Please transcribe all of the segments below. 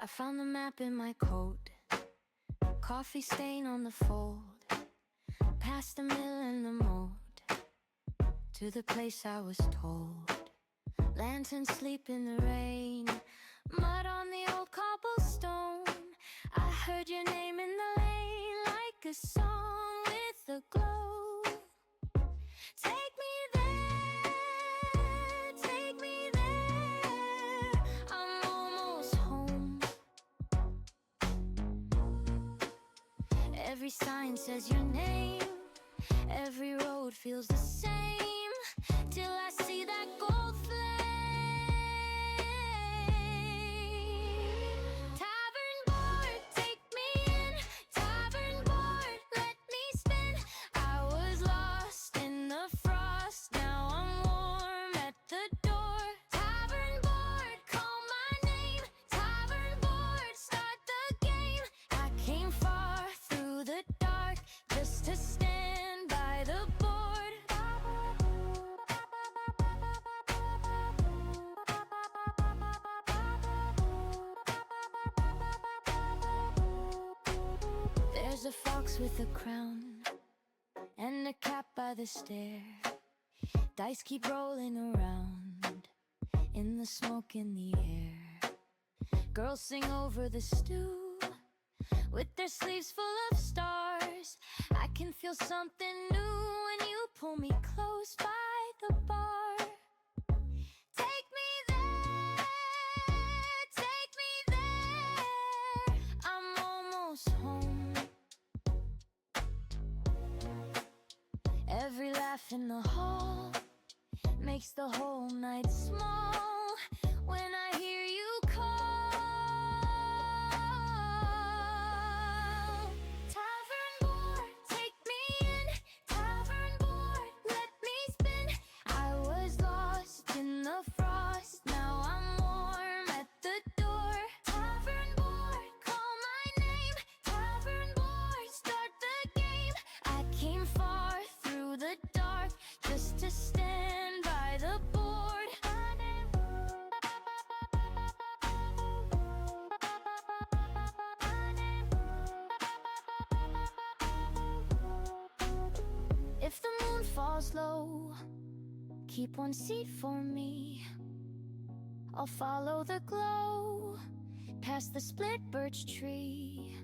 I found the map in my coat, coffee stain on the fold, past the mill and the moat, to the place I was told. Lanterns sleep in the rain, mud on the old cobblestone. I heard your name in the lane like a song with a glow. Take me there, take me there, I'm almost home. Every sign says your name, every road feels the same, till I see that gold flame. Tavern board, take me in, tavern board, let me spin. I was lost in the frost, now I'm warm at the door. Tavern board, call my name, tavern board, start the game. I came far through the dark just to stand by the board. There's a fox with a crown and a cat by the stair. Dice keep rolling around in the smoke in the air. Girls sing over the stew with their sleeves full of stars. I can feel something new when you pull me close by the bar. Take me there, take me there, I'm almost home. Every laugh in the hall makes the whole night small when I hear you call. Tavern board, take me in, tavern board, let me spin. I was lost in the frost, now I'm warm at the door. Tavern board, call my name, tavern board, start the game. I came far through the dark just to stand by the board. If the moon falls low, keep one seat for me. I'll follow the glow past the split birch tree.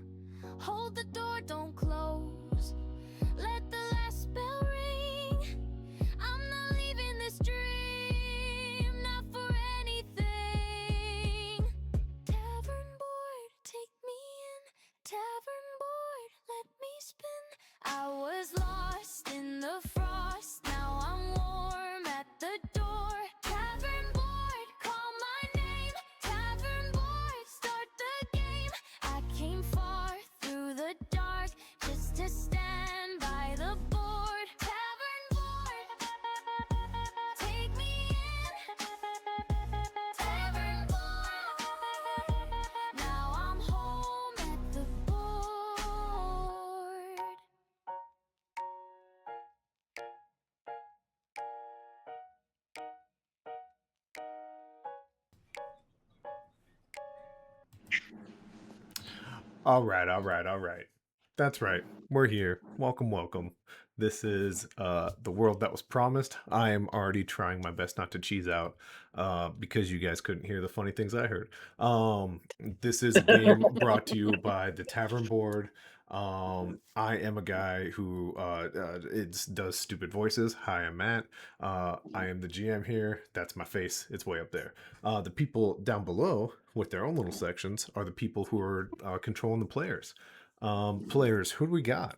Hold the door, don't close, let the last bell ring. I'm not leaving this dream, not for anything. Tavern board, take me in, tavern board, let me spin. I was lost in the frost, now I'm warm at the door. Tavern board, call my name, tavern board, start the game. I came far through the dark just to stand by the board. Tavern board, take me in, tavern board, now I'm home at the board. All right, all right, all right. That's right. We're here. Welcome, welcome. This is the world that was promised. I am already trying my best not to cheese out because you guys couldn't hear the funny things I heard. This is a game brought to you by the Tavern Board. I am a guy who does stupid voices. Hi, I'm Matt. I am the GM here. That's my face. It's way up there. The people down below with their own little sections are the people who are controlling the players. Players, who do we got?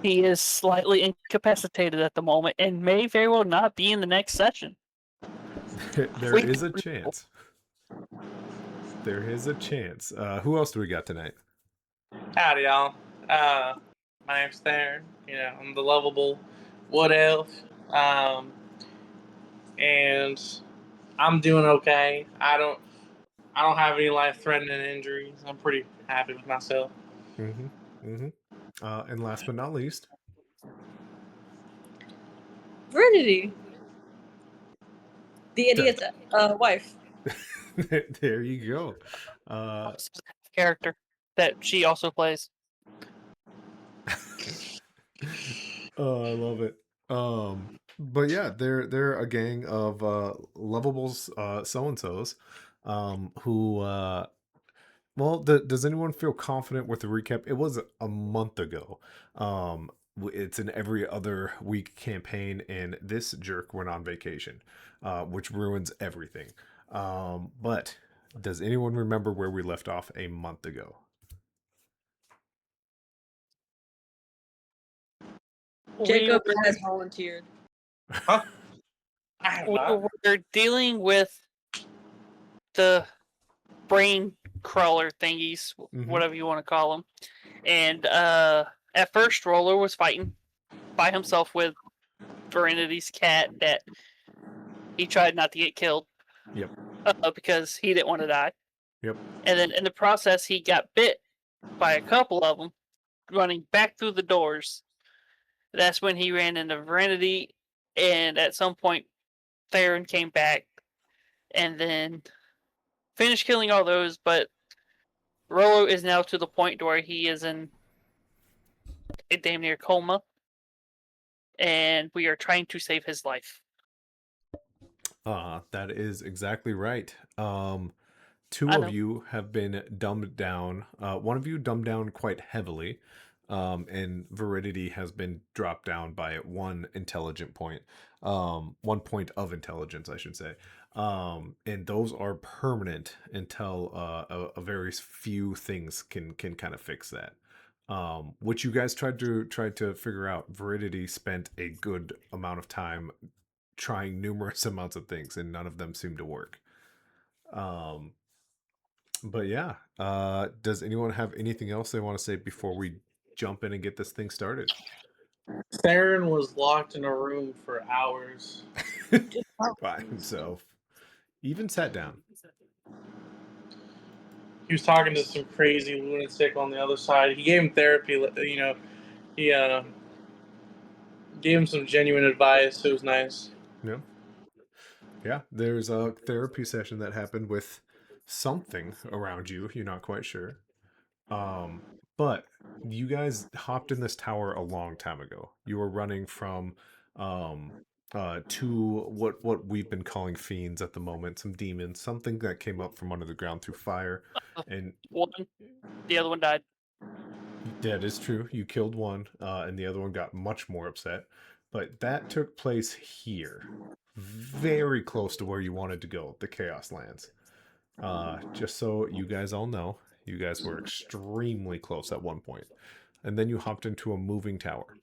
He is slightly incapacitated at the moment and may very well not be in the next session. There is a chance. There is a chance. Who else do we got tonight? Howdy, y'all. My name's Theron. I'm the lovable wood elf. And I'm doing okay. I don't have any life-threatening injuries. I'm pretty happy with myself. And last but not least, Virginity. The idiot's wife. There you go. Character that she also plays. Oh, I love it. But yeah, they're a gang of lovables so and so's who well, does anyone feel confident with the recap? It was a month ago. It's an every other week campaign, and this jerk went on vacation, which ruins everything. But does anyone remember where we left off a month ago? Jacob has volunteered. Huh? I have not. We're dealing with the brain crawler thingies, whatever you want to call them. And at first, Rolo was fighting by himself with Verenity's cat that he tried not to get killed. Yep. Because he didn't want to die. Yep. And then in the process, he got bit by a couple of them running back through the doors. That's when he ran into Verenity, and at some point, Theron came back and then finished killing all those, but Rolo is now to the point where he is in a damn near coma, and we are trying to save his life. That is exactly right. Two I of know. you have been dumbed down. One of you dumbed down quite heavily, and Veridity has been dropped down by one intelligent point. 1 point of intelligence, I should say. And those are permanent until a very few things can kind of fix that. Which you guys tried to figure out. Veridity spent a good amount of time trying numerous amounts of things, and none of them seemed to work. But yeah, does anyone have anything else they want to say before we jump in and get this thing started? Theron was locked in a room for hours. By himself. Even sat down. He was talking to some crazy lunatic on the other side. He gave him therapy. You know, he gave him some genuine advice. It was nice. Yeah, there's a therapy session that happened with something around you. You're not quite sure. But you guys hopped in this tower a long time ago. You were running from to what we've been calling fiends at the moment, some demons, something that came up from under the ground through fire. And one, the other one died. That is true. You killed one, and the other one got much more upset. But that took place here, very close to where you wanted to go, the Chaos Lands. Just so you guys all know, you guys were extremely close at one point. And then you hopped into a moving tower.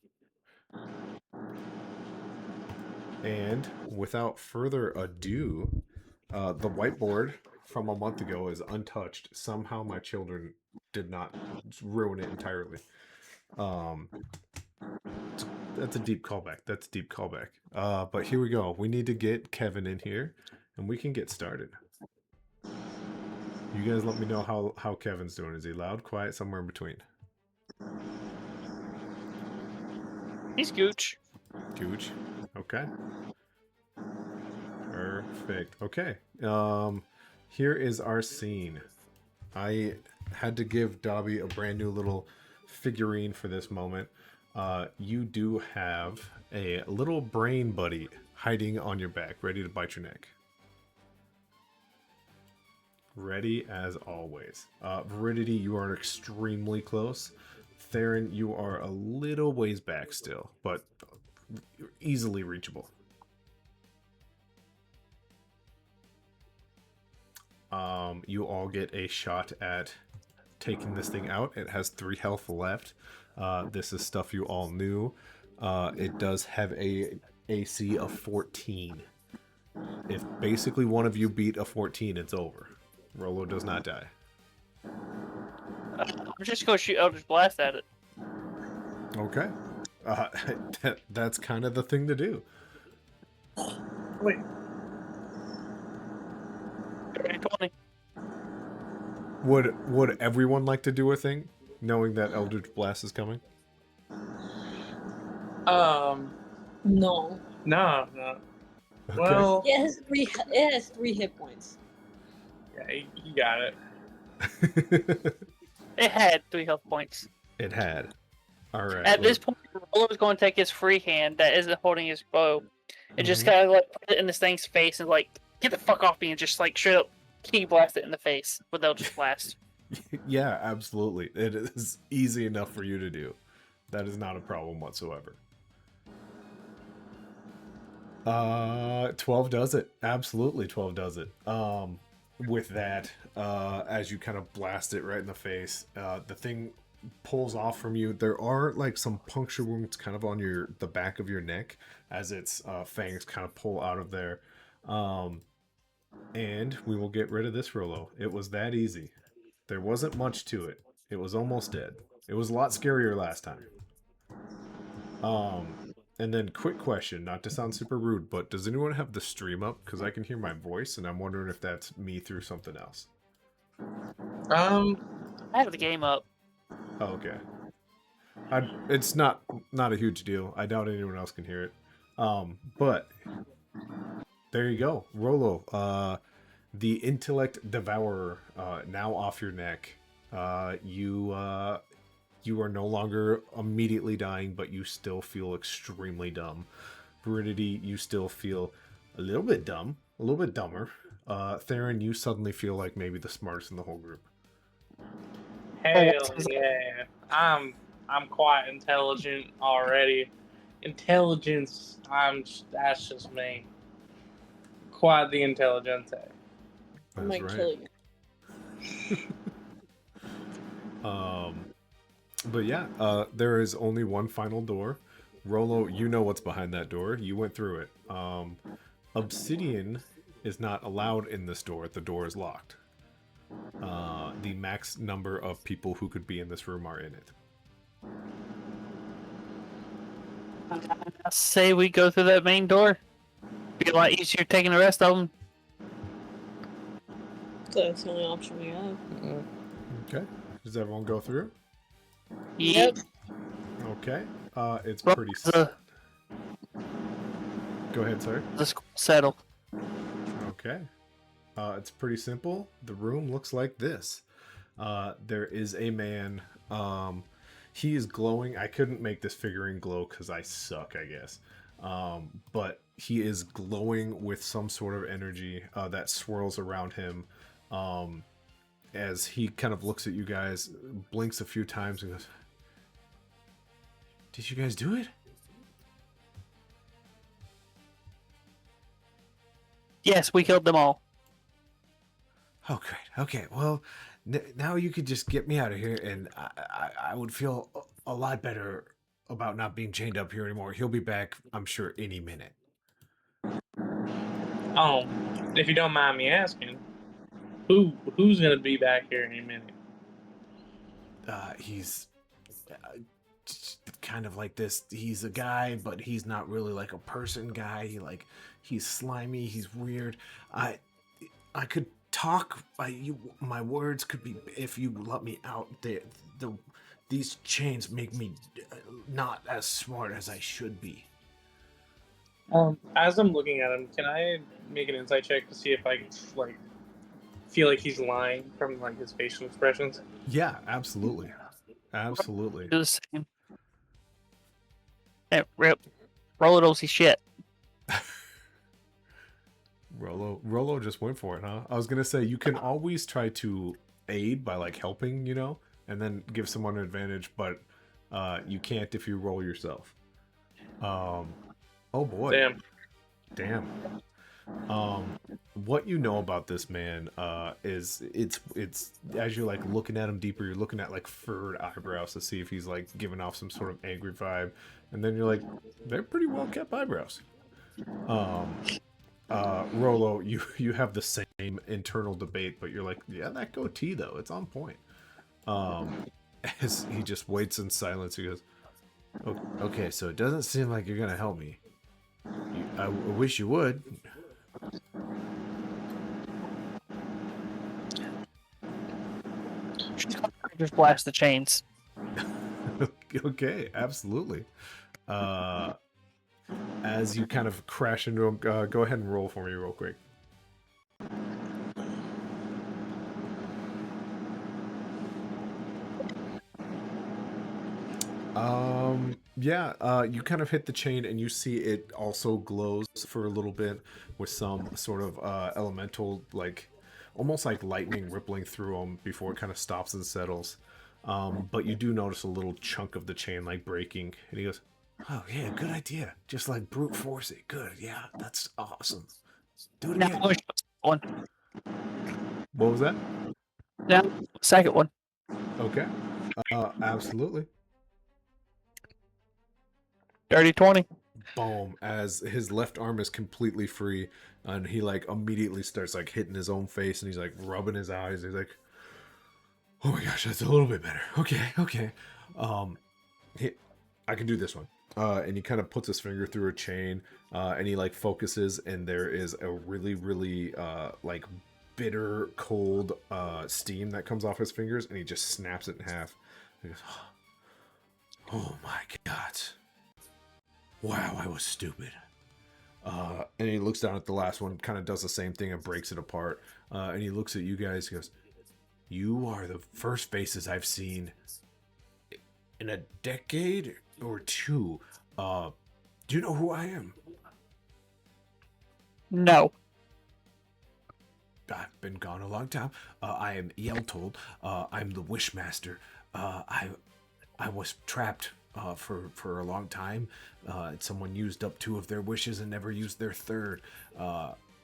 And without further ado, the whiteboard from a month ago is untouched. Somehow my children did not ruin it entirely. That's a deep callback. But here we go. We need to get Kevin in here, and we can get started. You guys let me know how Kevin's doing. Is he loud, quiet, somewhere in between? He's Gooch. Gooch. Okay. Perfect. Okay. Here is our scene. I had to give Dobby a brand new little figurine for this moment. You do have a little brain buddy hiding on your back, ready to bite your neck. Ready as always. Veridity, you are extremely close. Theron, you are a little ways back still, but easily reachable. You all get a shot at taking this thing out. It has 3 health left. This is stuff you all knew. It does have a AC of 14. If basically one of you beat a 14, it's over. Rolo does not die. I'm just going to shoot Eldritch Blast at it. Okay. That's kind of the thing to do. Wait. 20. Would everyone like to do a thing, knowing that Eldritch Blast is coming? No. No. Okay. Well, It has 3 hit points. Yeah, he got it. It had 3 health points. It had. All right. At this point, Rolo's going to take his free hand that isn't holding his bow and just Mhm. kind of like put it in this thing's face and like, get the fuck off me, and just like straight up key blast it in the face with Eldritch Blast. Yeah, absolutely. It is easy enough for you to do. That is not a problem whatsoever. 12 does it. Absolutely 12 does it. With that, as you kind of blast it right in the face, the thing pulls off from you. There are like some puncture wounds kind of on the back of your neck as its fangs kind of pull out of there. And we will get rid of this Rolo. It was that easy. There wasn't much to it. It was almost dead. It was a lot scarier last time. And then quick question, not to sound super rude, but does anyone have the stream up? Because I can hear my voice, and I'm wondering if that's me through something else. I have the game up. Oh, okay. It's not a huge deal. I doubt anyone else can hear it. But there you go, Rolo. The intellect devourer, now off your neck. You are no longer immediately dying, but you still feel extremely dumb. Veridity, you still feel a little bit dumb, a little bit dumber. Theron, you suddenly feel like maybe the smartest in the whole group. Hell yeah. I'm quite intelligent already. Intelligence, that's just me. Quite the intelligente. I That's might right. kill you. But yeah, there is only one final door. Rolo, you know what's behind that door. You went through it. Obsidian is not allowed in this door. The door is locked. The max number of people who could be in this room are in it. I say we go through that main door. Be a lot easier taking the rest of them. So that's the only option we have. Okay. Does everyone go through? Yep. Okay. It's Well, pretty. the Go ahead, sir. score settle. Okay. It's pretty simple. The room looks like this. There is a man. He is glowing. I couldn't make this figurine glow because I suck, I guess. But he is glowing with some sort of energy that swirls around him. As he kind of looks at you guys, blinks a few times, and goes, "Did you guys do it?" Yes, we killed them all. Oh, great. Okay, well, now you could just get me out of here, and I would feel a lot better about not being chained up here anymore. He'll be back, I'm sure, any minute. Oh, if you don't mind me asking, who's gonna be back here in a minute? He's just kind of like this. He's a guy, but he's not really like a person guy. He's slimy. He's weird. I could talk. My words could be, if you let me out. These chains make me not as smart as I should be. As I'm looking at him, can I make an insight check to see if I feel like he's lying from his facial expressions? Yeah, absolutely. Absolutely. Do the same. Hey, Rip. Roll it, OC shit. Rolo just went for it, huh? I was gonna say you can always try to aid by helping, and then give someone an advantage, but you can't if you roll yourself. Oh boy. Damn. What you know about this man is it's as you're looking at him deeper, you're looking at furrowed eyebrows to see if he's giving off some sort of angry vibe, and then you're they're pretty well kept eyebrows. Rolo, you have the same internal debate, but you're yeah, that goatee though, it's on point. As he just waits in silence, he goes, "Okay, so it doesn't seem like you're gonna help me. I wish you would." Just blast the chains. Okay, absolutely. As you kind of crash into him, go ahead and roll for me real quick. Yeah, you kind of hit the chain and you see it also glows for a little bit with some sort of elemental, like almost like lightning rippling through them before it kind of stops and settles. But you do notice a little chunk of the chain like breaking, and he goes, "Oh yeah, good idea. Just like brute force it. Good, yeah, that's awesome. Do it Now, again." which one? What was that? Now, second one. Okay. Absolutely. Dirty 20. Boom, as his left arm is completely free, and he like immediately starts like hitting his own face, and he's like rubbing his eyes. He's like, "Oh my gosh, that's a little bit better. Okay, okay. Um, he, I can do this one." And he kind of puts his finger through a chain, and he like focuses, and there is a really, really like bitter cold steam that comes off his fingers, and he just snaps it in half. He goes, "Oh my god. Wow, I was stupid." And he looks down at the last one, kind of does the same thing and breaks it apart. And he looks at you guys. He goes, "You are the first faces I've seen in a decade or two. Do you know who I am?" No. "I've been gone a long time. I am Yeltold. I'm the Wishmaster. I was trapped for a long time. Someone used up 2 of their wishes and never used their third.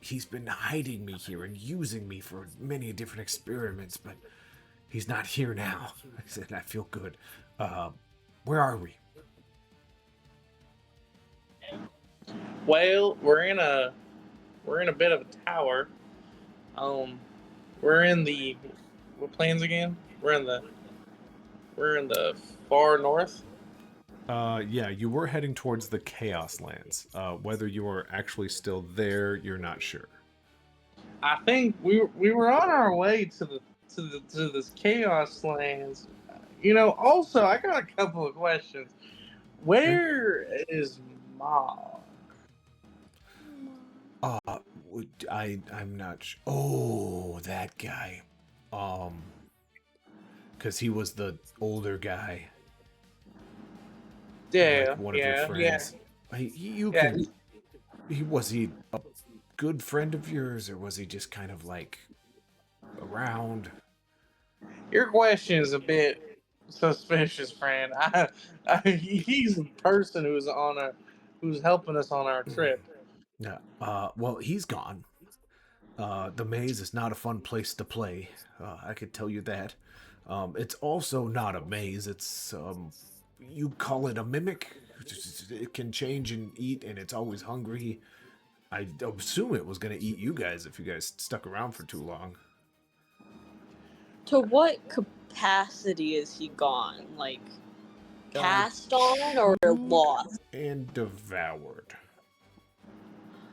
He's been hiding me here and using me for many different experiments, but he's not here now." I said, "I feel good. Where are we?" Well, we're in a bit of a tower. We're in the what plains again? We're in the far north. Yeah, you were heading towards the Chaos Lands. Whether you are actually still there, you're not sure. I think we were on our way to this chaos lands. Also, I got a couple of questions. Where is Mom? Uh, I'm not sure. Oh, that guy. Because he was the older guy, Yeah, like one of your yeah, yeah, friends. You yeah. can. Was he a good friend of yours, or was he just kind of like around? Your question is a bit suspicious, friend. He's the person who's helping us on our trip. Yeah. Well, he's gone. The maze is not a fun place to play. I could tell you that. It's also not a maze. It's you call it a mimic. It can change and eat, and it's always hungry. I assume it was gonna eat you guys if you guys stuck around for too long. To what capacity is he gone? Like, passed on or lost? And devoured.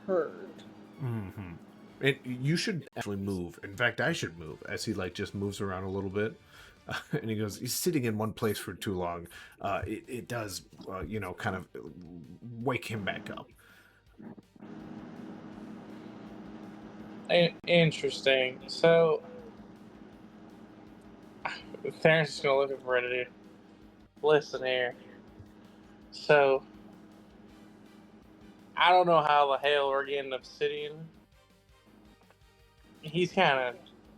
Heard. Mm-hmm. And you should actually move. In fact, I should move as he like just moves around a little bit. And he goes, "He's sitting in one place for too long. It does, kind of wake him back up." Interesting. So, Terrence is gonna look at Heredity. Listen here. So, I don't know how the hell we're getting Obsidian. He's kind of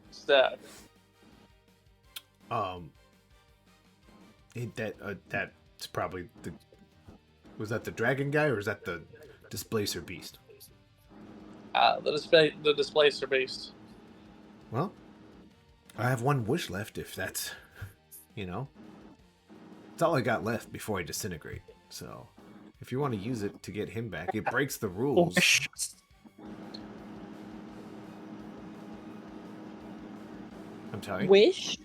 stuck. That's probably the. Was that the dragon guy or is that the displacer beast? The displacer beast. Well, I have one wish left. If that's, it's all I got left before I disintegrate. So, if you want to use it to get him back, it breaks the rules. I'm sorry. Wish?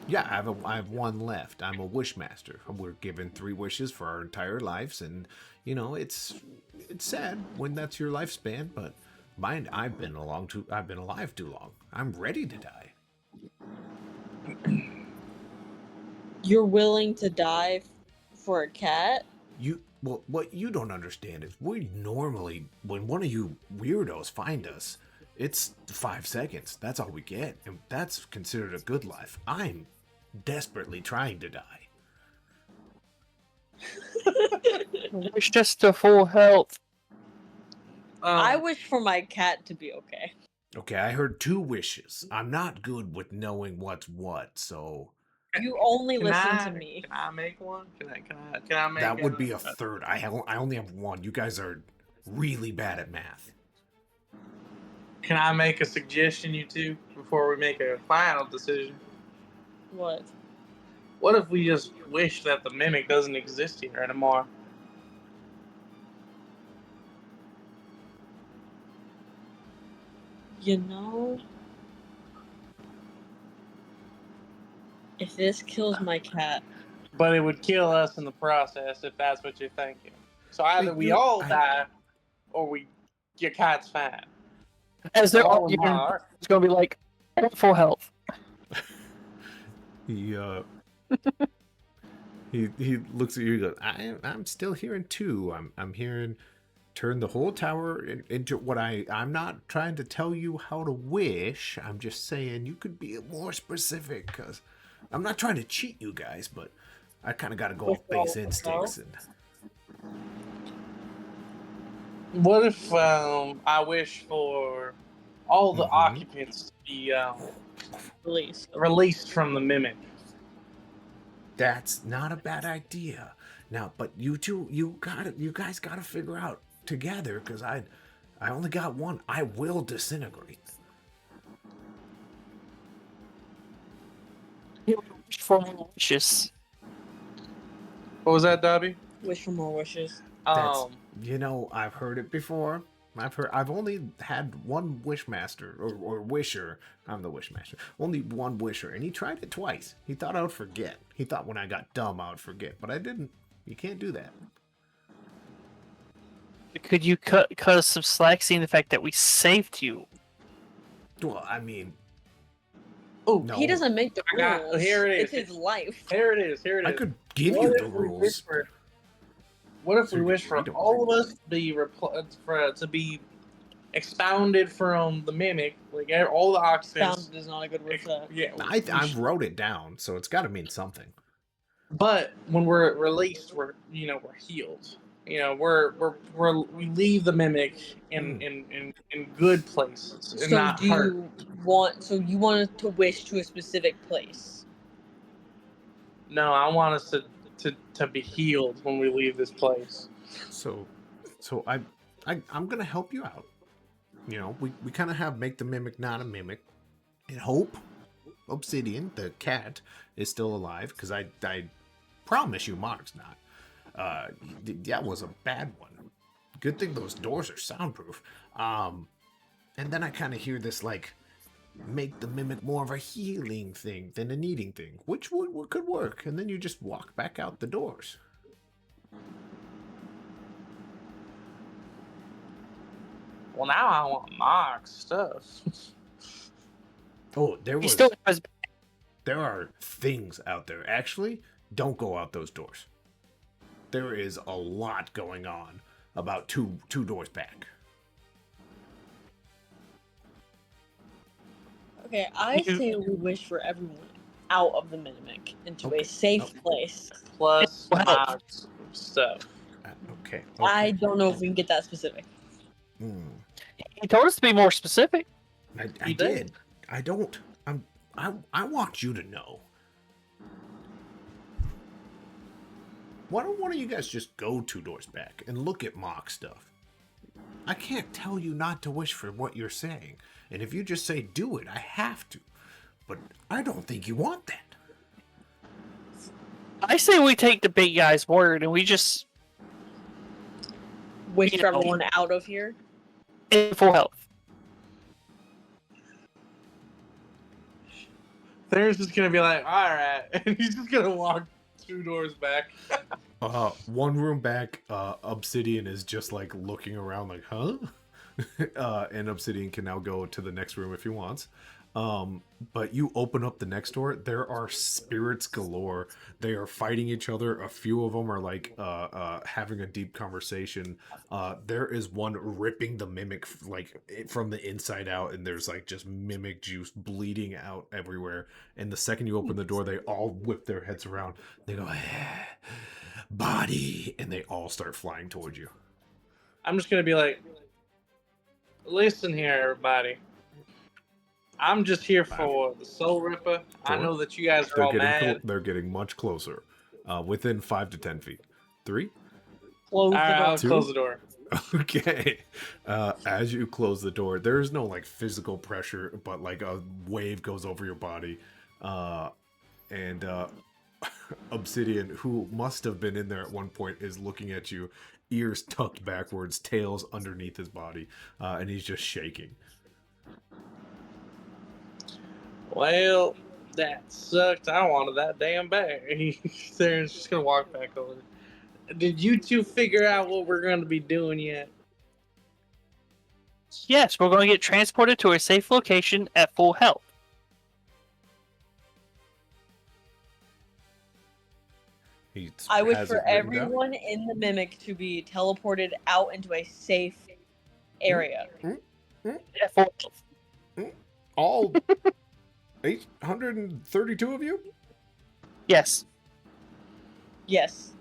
Yeah, I have one left. I'm a wish master. We're given 3 wishes for our entire lives, and it's sad when that's your lifespan. But mine, I've been alive too long. I'm ready to die. You're willing to die for a cat? What you don't understand is we normally, when one of you weirdos find us, it's 5 seconds. That's all we get, and that's considered a good life. I'm desperately trying to die. Wish just to full health. I wish for my cat to be okay. Okay, I heard 2 wishes. I'm not good with knowing what's what, so You only Can listen I, to me. Can I make one? Can I make that would be a third. I only have 1. You guys are really bad at math. Can I make a suggestion, you two, before we make a final decision? What? What if we just wish that the mimic doesn't exist here anymore? You know, if this kills my cat, But it would kill us in the process if that's what you're thinking. So either Wait, we you- all I- die, or your cat's fine. As they're Oh, arguing, my. it's gonna be like full health. He he looks at you and goes, I'm still hearing 2. I'm hearing turn the whole tower into what I'm not trying to tell you how to wish. I'm just saying you could be more specific, because I'm not trying to cheat you guys, but I kind of got to go off base instincts. And What if I wish for all the Mhm. occupants to be release. released from the mimic? that's not a bad idea. Now, but you guys gotta figure out together, because I only got 1. I will disintegrate. Wish for more wishes. What was that, Dobby? Wish for more wishes. That's I've heard it before. I've only had 1 wishmaster or wisher. I'm the wishmaster. Only 1 wisher, and he tried it twice. He thought I would forget. He thought when I got dumb I would forget, but I didn't. You can't do that. Could you cut us some slack, seeing the fact that we saved you? Well, I mean, Oh, no. He doesn't make the I got- rules. here it is. It's his life. here it is. I could give What you if the we rules. wish for- What if So we you wish can for read 'em. all of us to be to be expounded from the mimic, like all the occupants? Sound is not a good word for that. Yeah, I wrote it down, so it's got to mean something. but when we're released, we're healed. We leave the mimic in good places and So not do hurt. you want? So you wanted to wish to a specific place? No, I want us to be healed when we leave this place. So I'm gonna help you out. We kind of have make the mimic not a mimic, and hope Obsidian, the cat, is still alive, because I promise you Mark's not. That was a bad one. Good thing those doors are soundproof. And then I kind of hear this, like, make the mimic more of a healing thing than an eating thing, which could work. And then you just walk back out the doors. Well, now I want Mark's stuff. Oh, He still has. there are things out there. Actually, don't go out those doors. There is a lot going on about two doors back. Okay, I say we wish for everyone out of the mimic into Okay. a safe place. Plus Wow. Mark's stuff. Okay. I don't know if we can get that specific. He told us to be more specific. I You did. did. I don't. I want you to know. Why don't one of you guys just go 2 doors back and look at mock stuff? I can't tell you not to wish for what you're saying. And if you just say do it, I have to. But I don't think you want that. I say we take the big guy's word and we just Wish You for know. everyone out of here. in full health. There's just gonna be like, all right, and he's just gonna walk 2 doors back. 1 room back, Obsidian is just like looking around like, huh? And Obsidian can now go to the next room if he wants. But you open up the next door, there are spirits galore. They are fighting each other. A few of them are like having a deep conversation. There is one ripping the mimic from the inside out, and there's like just mimic juice bleeding out everywhere. And the second you open the door, they all whip their heads around. They go, body, and they all start flying towards you. I'm just gonna be like, listen here, everybody. I'm just here for the Soul Ripper. I Four. know that you guys are all mad. They're getting much closer, within 5 to 10 feet. 3. Close the Alright, door. I'll close the door. Okay. As you close the door, there's no like physical pressure, but like a wave goes over your body. And Obsidian, who must have been in there at one point, is looking at you, ears tucked backwards, tails underneath his body, and he's just shaking. Well, that sucked. I wanted that damn bag. There's just gonna walk back over. Did you two figure out what we're gonna be doing yet? Yes, we're going to get transported to a safe location at full health. I wish has for it written down. everyone in the Mimic to be teleported out into a safe area. At full health. All 832 of you? Yes. Yes.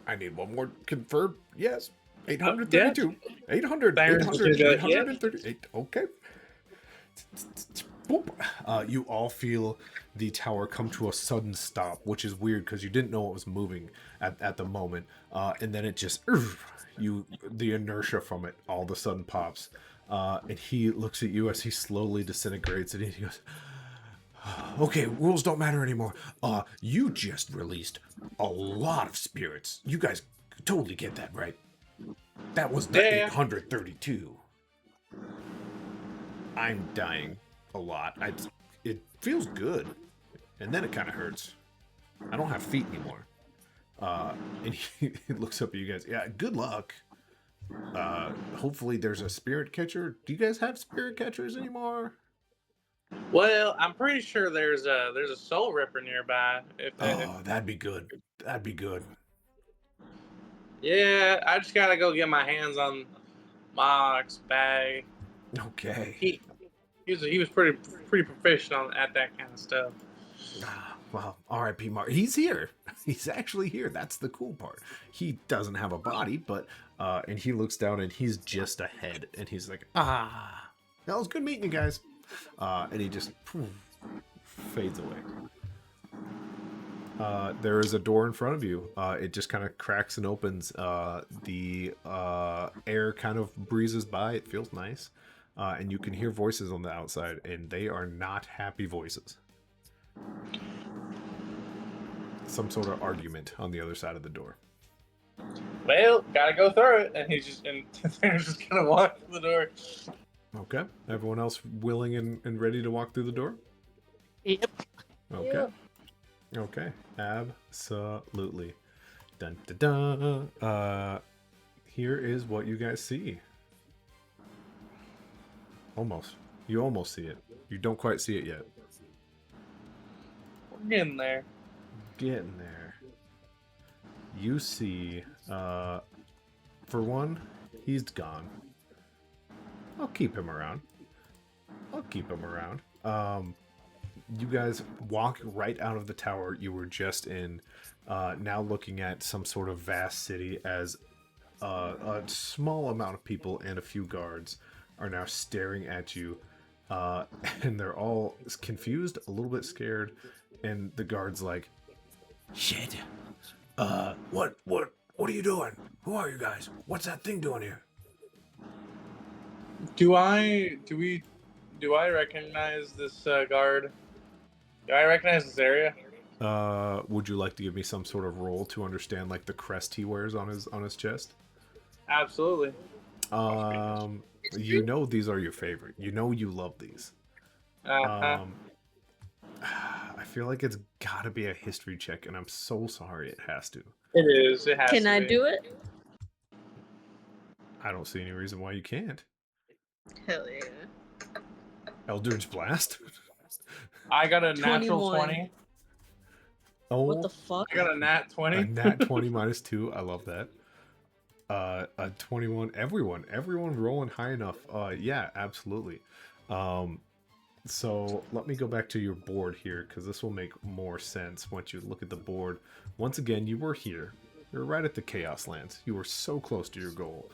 I need one more confirmed. Yes. 832. 800. Baron's 800. gonna go, yeah. 838. Okay. Boop. You all feel the tower come to a sudden stop, which is weird because you didn't know it was moving at the moment. And then it just, the inertia from it all of a sudden pops. And he looks at you as he slowly disintegrates, and he goes, okay, rules don't matter anymore. You just released a lot of spirits. You guys totally get that, right? That was the 832. I'm dying a lot. It feels good, and then it kind of hurts. I don't have feet anymore. And he looks up at you guys. Yeah, good luck. Hopefully there's a spirit catcher. Do you guys have spirit catchers anymore? Well, I'm pretty sure there's a Soul Ripper nearby. Oh, that'd be good. That'd be good. Yeah, I just gotta go get my hands on Mock's bag. Okay. He was pretty professional at that kind of stuff. Well, R.I.P. Mark. He's here. He's actually here. That's the cool part. He doesn't have a body, but and he looks down and he's just a head, and he's like, that was good meeting you guys. And he just fades away. There is a door in front of you. It just kind of cracks and opens. The air kind of breezes by. It feels nice. And you can hear voices on the outside, and they are not happy voices. Some sort of argument on the other side of the door. Well, gotta go through it, and they're just gonna walk through the door. Okay. Everyone else willing and ready to walk through the door? Yep. Okay. Yep. Okay. Absolutely. Dun dun dun. Here is what you guys see. Almost. You almost see it. You don't quite see it yet. We're getting there. Getting there. You see, for one, he's gone. I'll keep him around. You guys walk right out of the tower you were just in, now looking at some sort of vast city as a small amount of people and a few guards are now staring at you, and they're all confused, a little bit scared, and the guard's like, shit, what are you doing? Who are you guys? What's that thing doing here? Do I recognize this guard? Do I recognize this area? Would you like to give me some sort of roll to understand like the crest he wears on his chest? Absolutely. You know these are your favorite. You know you love these. I feel like it's gotta be a history check, and I'm so sorry it has to. It is. It has Can to I be. do it? I don't see any reason why you can't. Hell yeah. Eldritch Blast? I got a natural 21. 20. Oh, What the fuck? I got a nat 20. a nat 20 minus 2. I love that. A 21. Everyone rolling high enough. Yeah, absolutely. So let me go back to your board here, because this will make more sense once you look at the board. Once again, you were here. You were right at the Chaos Lands. You were so close to your goal.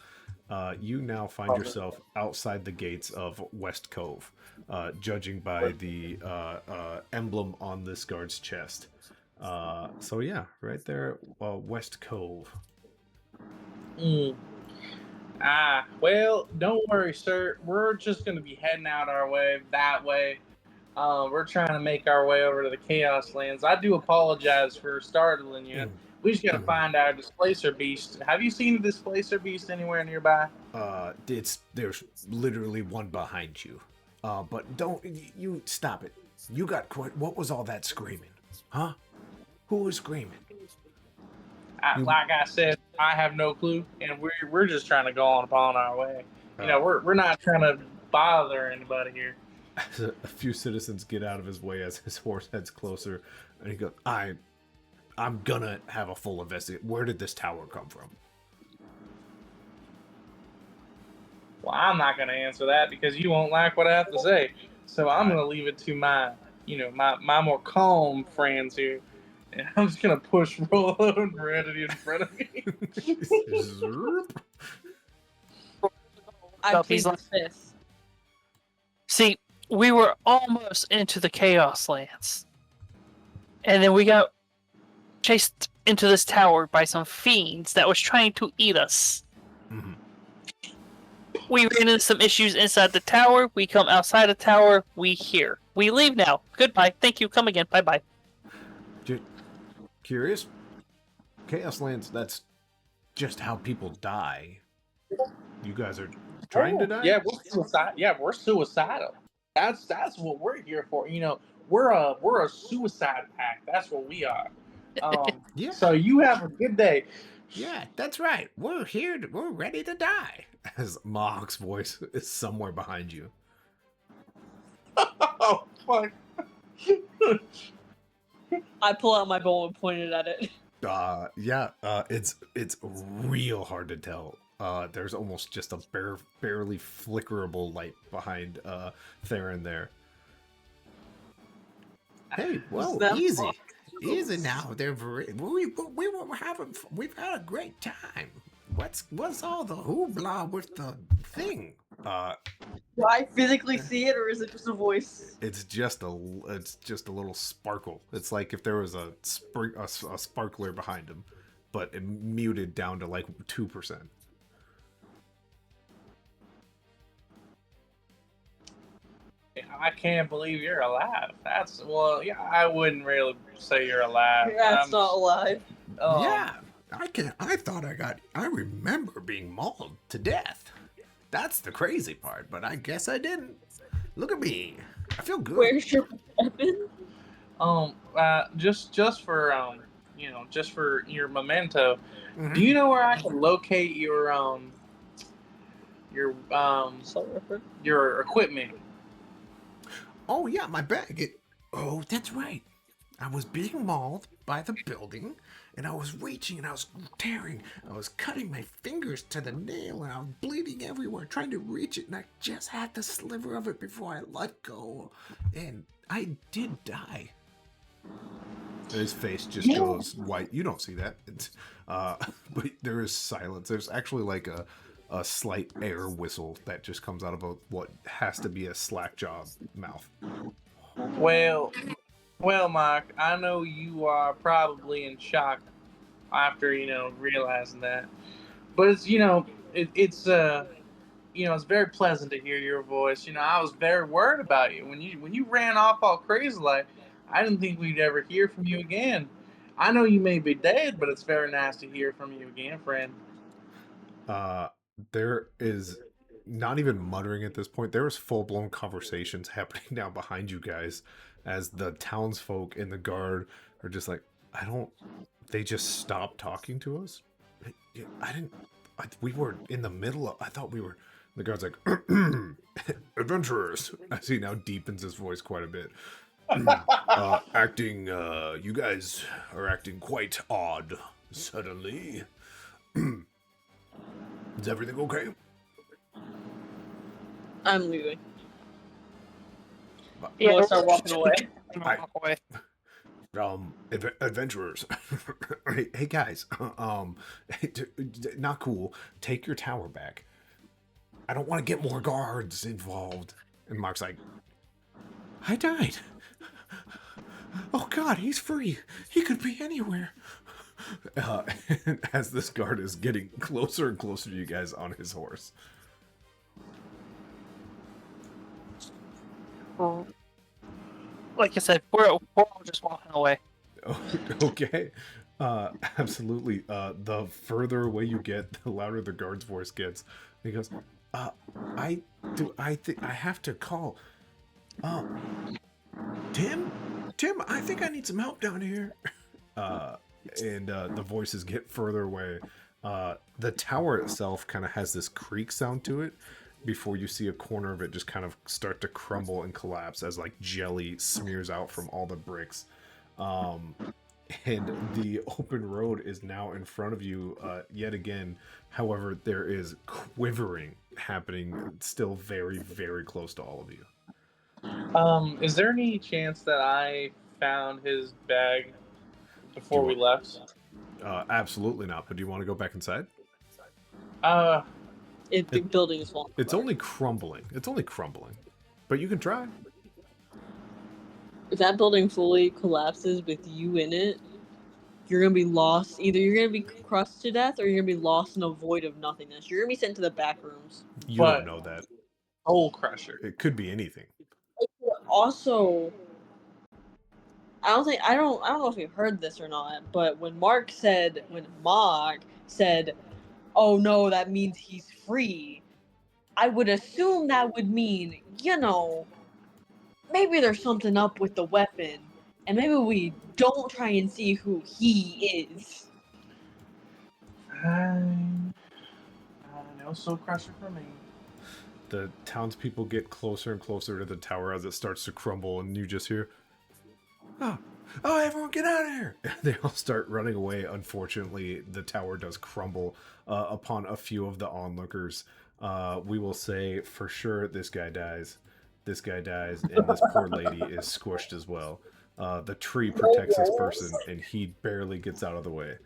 You now find yourself outside the gates of West Cove, judging by the emblem on this guard's chest. So yeah, right there, West Cove. Mm. Well, don't worry, sir. We're just going to be heading out our way that way. We're trying to make our way over to the Chaos Lands. I do apologize for startling you. We just got to find our Displacer Beast. Have you seen a Displacer Beast anywhere nearby? There's literally one behind you. But don't you stop it. You got quite. What was all that screaming? Huh? Who was screaming? Like I said, I have no clue, and we're just trying to go on upon our way. We're not trying to bother anybody here. A few citizens get out of his way as his horse heads closer, and he goes, I'm gonna have a full investigation. Where did this tower come from? Well, I'm not going to answer that because you won't like what I have to say. So I'm going to leave it to my more calm friends here. And I'm just going to push Rolo and Brandon in front of me. I Up, plead he's the like- fifth. See, we were almost into the Chaos Lands. And then we got chased into this tower by some fiends that was trying to eat us. Mhm. We ran into some issues inside the tower. We come outside the tower. We here. We leave now. Goodbye. Thank you. Come again. Bye-bye. Curious? Chaos Lands, that's just how people die. You guys are trying to die? Yeah, we're suicidal. That's what we're here for. We're a suicide pack. That's what we are. Yeah. So you have a good day. Yeah, that's right. We're here. We're ready to die. As Mohawk's voice is somewhere behind you. Oh fuck. I pull out my bow and point it at it. It's real hard to tell. There's almost just a barely flickerable light behind Theron there. Hey, well, easy. Easy now. We've had a great time. What's all the hoopla with the thing? Do I physically see it, or is it just a voice? It's just a little sparkle. It's like if there was a sparkler behind him, but it muted down to like 2%. I can't believe you're alive. I wouldn't really say you're alive. That's not alive. Yeah, I remember being mauled to death. That's the crazy part, but I guess I didn't. Look at me. I feel good. Where's your weapon? Just for just for your memento. Mhm. Do you know where I can locate your equipment? Oh yeah, my bag. Oh, that's right. I was being mauled by the building, and I was reaching, and I was tearing. I was cutting my fingers to the nail, and I was bleeding everywhere, trying to reach it, and I just had the sliver of it before I let go, and I did die. His face just goes white. You don't see that, but there is silence. There's actually like a slight air whistle that just comes out of what has to be a slack-jawed mouth. Well, Mike, I know you are probably in shock after realizing that, but it's very pleasant to hear your voice. I was very worried about you when you ran off all crazy like. I didn't think we'd ever hear from you again. I know you may be dead, but it's very nice to hear from you again, friend. There is not even muttering at this point. There is full-blown conversations happening now behind you guys as the townsfolk and the guard are just like, they just stopped talking to us. We were in the middle of, I thought we were, the guard's like, adventurers, as he now deepens his voice quite a bit. You guys are acting quite odd suddenly. Is everything okay? I'm leaving. Yeah, We'll we're start just walking away. gonna walk away. Adventurers. Hey guys, not cool. Take your tower back. I don't want to get more guards involved. And Mark's like, I died. Oh God, he's free. He could be anywhere. And as this guard is getting closer and closer to you guys on his horse. Like I said, we're all just walking away. Okay. Absolutely. The further away you get, the louder the guard's voice gets. He goes, I think I have to call. Tim, I think I need some help down here. And the voices get further away. The tower itself kind of has this creak sound to it before you see a corner of it just kind of start to crumble and collapse as like jelly smears out from all the bricks. And the open road is now in front of you yet again. However, there is quivering happening still very, very close to all of you. Is there any chance that I found his bag before we left? Absolutely not. But do you want to go back inside? The building is falling. It's only crumbling. But you can try. If that building fully collapses with you in it, you're gonna be lost. Either you're gonna be crushed to death, or you're gonna be lost in a void of nothingness. You're gonna be sent to the back rooms. You But- don't know that. Hole Crusher. It could be anything. Also, I don't know if you heard this or not, but when Mark said, "Oh no, that means he's free," I would assume that would mean, maybe there's something up with the weapon, and maybe we don't try and see who he is. No Soul Crusher for me. The townspeople get closer and closer to the tower as it starts to crumble, and you just hear, "Oh, everyone get out of here!" They all start running away. Unfortunately, the tower does crumble upon a few of the onlookers. We will say for sure this guy dies. And this poor lady is squished as well. The tree protects this person, and he barely gets out of the way.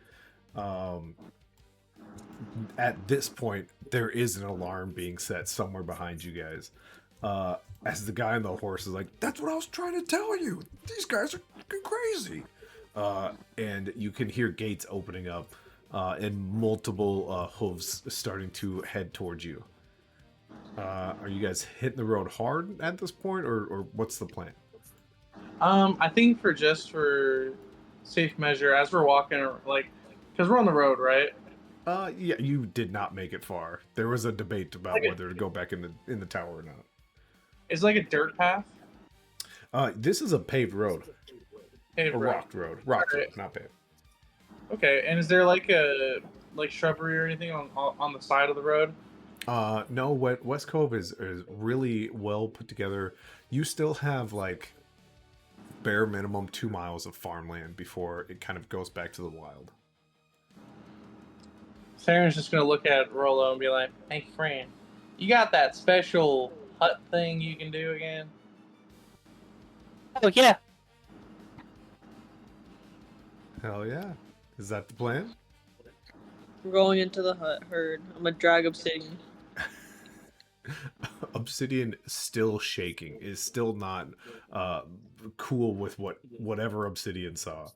At this point, there is an alarm being set somewhere behind you guys. As the guy on the horse is like, "That's what I was trying to tell you. These guys are fucking crazy." And you can hear gates opening up and multiple hooves starting to head towards you. Are you guys hitting the road hard at this point, or what's the plan? I think for safe measure, as we're walking, because we're on the road, right? Yeah, you did not make it far. There was a debate about whether to go back in the tower or not. It's like a dirt path. This is a paved road. Paved A road. rock road, Alright. not paved. Okay, and is there like a shrubbery or anything on the side of the road? No, West Cove is really well put together. You still have like bare minimum 2 miles of farmland before it kind of goes back to the wild. Farron's just gonna look at Rolo and be like, "Hey, friend, you got that special hut thing you can do again?" Oh yeah, Hell yeah. Is that the plan? We're going into the herd. I'm gonna drag Obsidian. Obsidian still shaking, is still not cool with whatever Obsidian saw.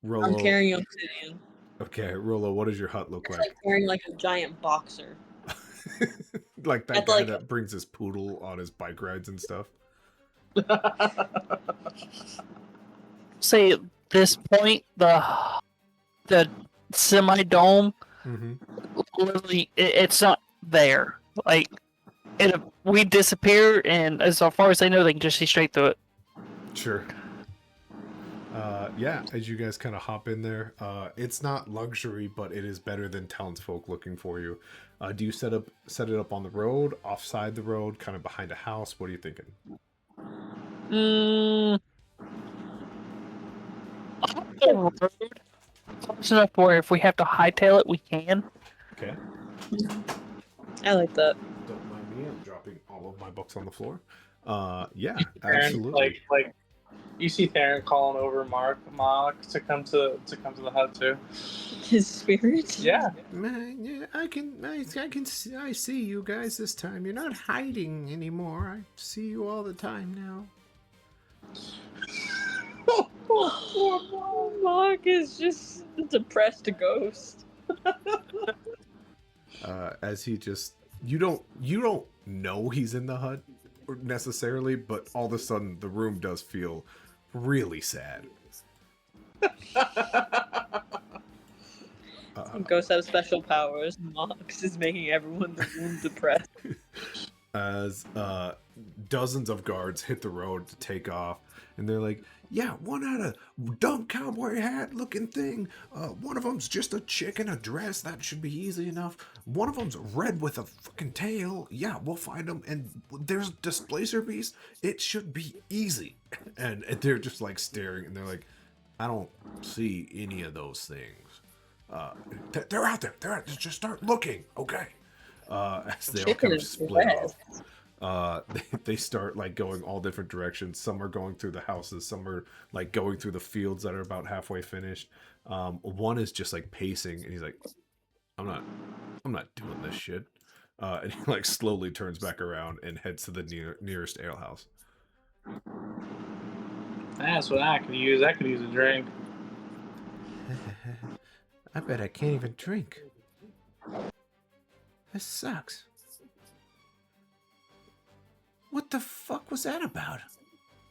Rolo, I'm carrying Obsidian. okay, Rolo, what does your hut look It's like? like carrying like a giant boxer. Like that That's guy like- that brings his poodle on his bike rides and stuff. say at this point the semi dome Mm-hmm. literally it's not there. Like we disappear, and as far as they know, they can just see straight through it. Sure. Yeah, as you guys kind of hop in there, it's not luxury, but it is better than townsfolk looking for you. Do you set it up on the road, offside the road, kind of behind a house? What are you thinking? On the road, close enough where if we have to hightail it, we can. Okay. I like that. Don't mind me, I'm dropping all of my books on the floor. Yeah, Theron, absolutely. like you see Theron calling over Mock to come to the hut too. His spirit. Yeah. Man, yeah, I see you guys this time. You're not hiding anymore. I see you all the time now. Mark is just a depressed ghost. As he just you don't know he's in the hut necessarily, but all of a sudden the room does feel really sad. Ghosts have special powers. Mox is making everyone in the room depressed. As dozens of guards hit the road to take off, and they're like, yeah, one had a dumb cowboy hat looking thing, one of them's just a chick in a dress, that should be easy enough, one of them's red with a fucking tail, yeah, we'll find them, and there's displacer beast, it should be easy. And they're just like staring, and they're like, I don't see any of those things. They're out there, just start looking, okay. As they all kind of split off. They start like going all different directions. Some are going through the houses, some are like going through the fields that are about halfway finished. One is just like pacing, and he's like, I'm not doing this shit. And he like slowly turns back around and heads to the nearest alehouse. That's what I could use. I could use a drink. I bet I can't even drink. This sucks. What the fuck was that about?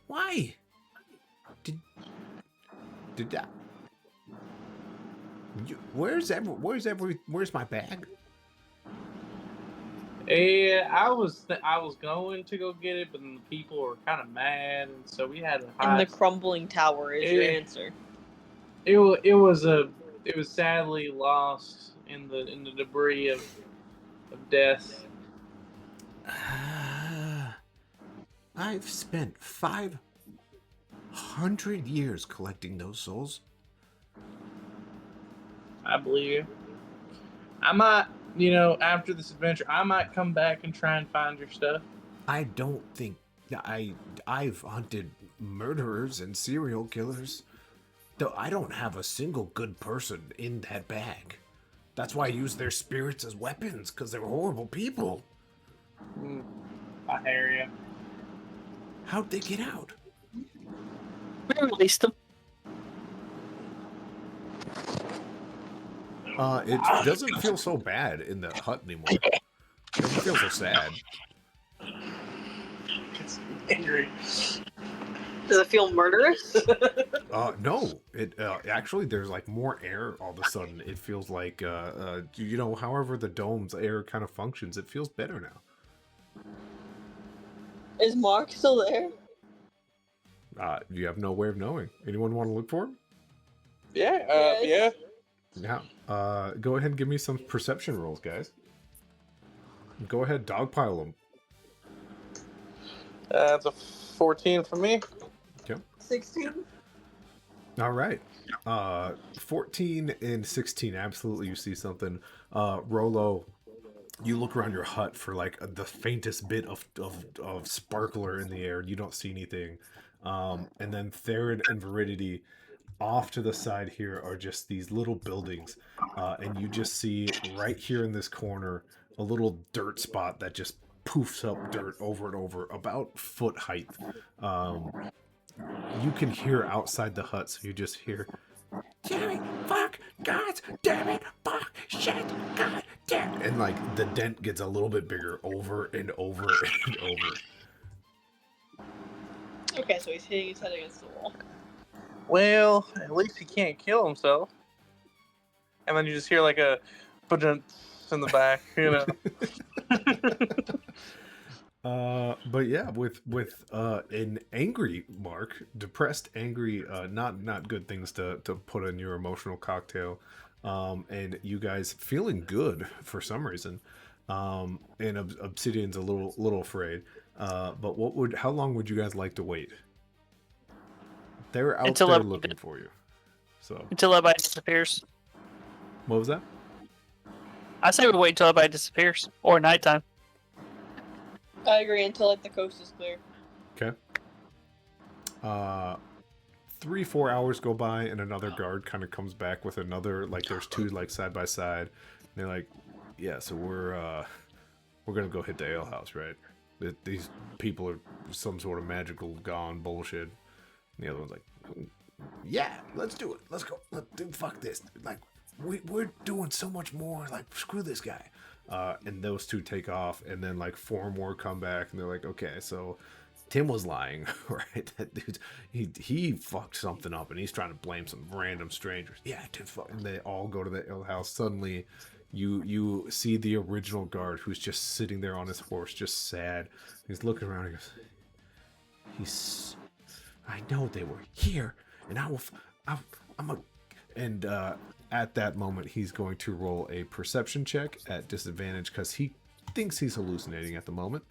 Why? Did that? Where's my bag? Yeah, I was going to go get it, but then the people were kind of mad, and so we had to hide. And the crumbling tower is your answer. It was sadly lost in the debris of death. I've spent 500 years collecting those souls. I believe you. I might, after this adventure, I might come back and try and find your stuff. I don't think I've hunted murderers and serial killers. Though I don't have a single good person in that bag. That's why I use their spirits as weapons, because they're horrible people. I hear you. How'd they get out? We released them. It doesn't feel so bad in the hut anymore. It doesn't feel so sad. It's angry. Does it feel murderous? No. It actually, there's like more air all of a sudden. It feels like, however the dome's air kind of functions, it feels better now. Is Mark still there? You have no way of knowing. Anyone want to look for him? Yeah, Yes. Yeah. Go ahead and give me some perception rolls, guys. Go ahead, dogpile them. That's a 14 for me. Okay. 16? All right. 14 and 16, absolutely you see something. Rolo, you look around your hut for like the faintest bit of sparkler in the air, and you don't see anything. And then Theron and Veridity, off to the side here are just these little buildings, and you just see right here in this corner a little dirt spot that just poofs up dirt over and over, about foot height. You can hear outside the hut, so you just hear, damn it, fuck, God, damn it, fuck, shit, God, damn it. And like the dent gets a little bit bigger over and over and over. Okay, so he's hitting his head against the wall. Well, at least he can't kill himself. And then you just hear like a in the back, But yeah, with an angry Mark, depressed, angry, not good things to put in your emotional cocktail, and you guys feeling good for some reason, and Obsidian's a little afraid. But how long would you guys like to wait? They're out Until there looking for you. So until everybody disappears. what was that? I say we wait until everybody disappears or nighttime. I agree, until like the coast is clear. 3-4 hours go by, and another guard kind of comes back with another, like, there's two like side by side. And they're like, yeah, so we're gonna go hit the ale house, right? These people are some sort of magical gone bullshit. And the other one's like, yeah, let's do it. Let's go. Fuck this. Like, we're doing so much more. Like, screw this guy. And those two take off, and then like 4 more come back, and they're like, okay, so Tim was lying, right? That dude, he fucked something up, and he's trying to blame some random strangers. Yeah, Tim fuck. And they all go to the ale house. Suddenly, you see the original guard who's just sitting there on his horse, just sad. He's looking around. And he goes, I know they were here, and and at that moment, he's going to roll a perception check at disadvantage because he thinks he's hallucinating at the moment.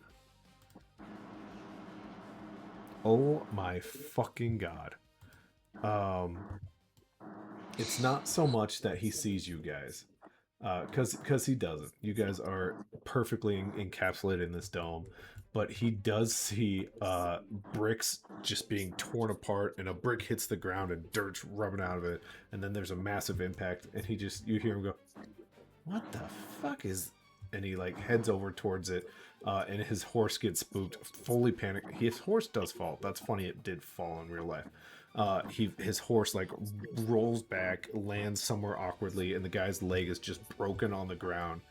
Oh my fucking god. It's not so much that he sees you guys, because he doesn't. You guys are perfectly encapsulated in this dome, but he does see bricks just being torn apart, and a brick hits the ground and dirt's rubbing out of it, and then there's a massive impact, and you hear him go, what the fuck is, and he like heads over towards it, and his horse gets spooked, fully panicked. His horse does fall. That's funny, it did fall in real life. His horse like rolls back, lands somewhere awkwardly, and the guy's leg is just broken on the ground.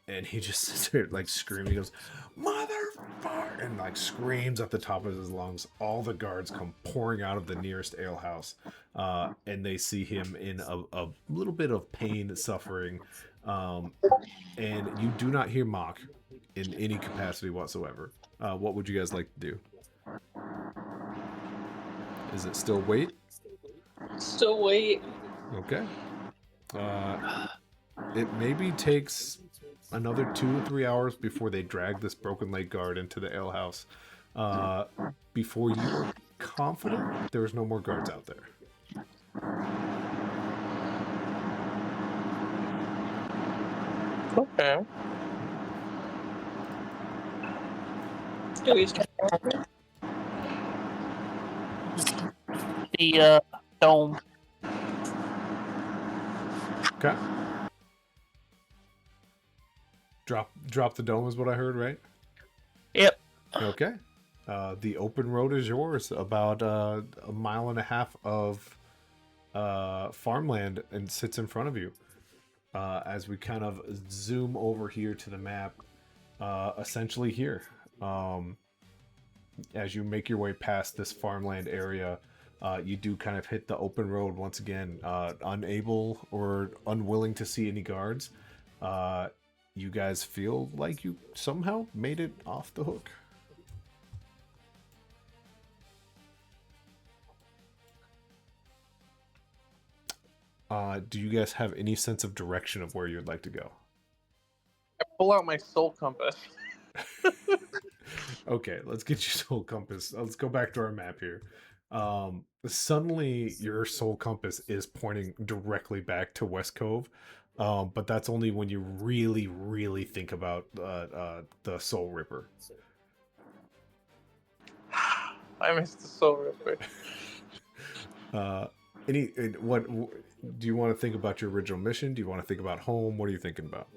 And he just sits there like screaming. He goes, motherfucker, and like screams at the top of his lungs. All the guards come pouring out of the nearest alehouse, and they see him in a little bit of pain, suffering, and you do not hear Mock in any capacity whatsoever. What would you guys like to do? Is it still wait? Still wait. Okay. It maybe takes another 2 or 3 hours before they drag this broken leg guard into the alehouse. Before you are confident there's no more guards out there. Okay. Do we start? The dome. Okay. Drop the dome is what I heard, right? Yep. Okay. The open road is yours. About a mile and a half of farmland and sits in front of you. As we kind of zoom over here to the map, essentially here. As you make your way past this farmland area, you do kind of hit the open road once again, unable or unwilling to see any guards. You guys feel like you somehow made it off the hook. Do you guys have any sense of direction of where you'd like to go? I pull out my soul compass. Okay, let's get your soul compass. Let's go back to our map here. Suddenly your soul compass is pointing directly back to West Cove, but that's only when you really, really think about the Soul Ripper. I missed the soul ripper. What do you want to think about your original mission? Do you want to think about home? What are you thinking about?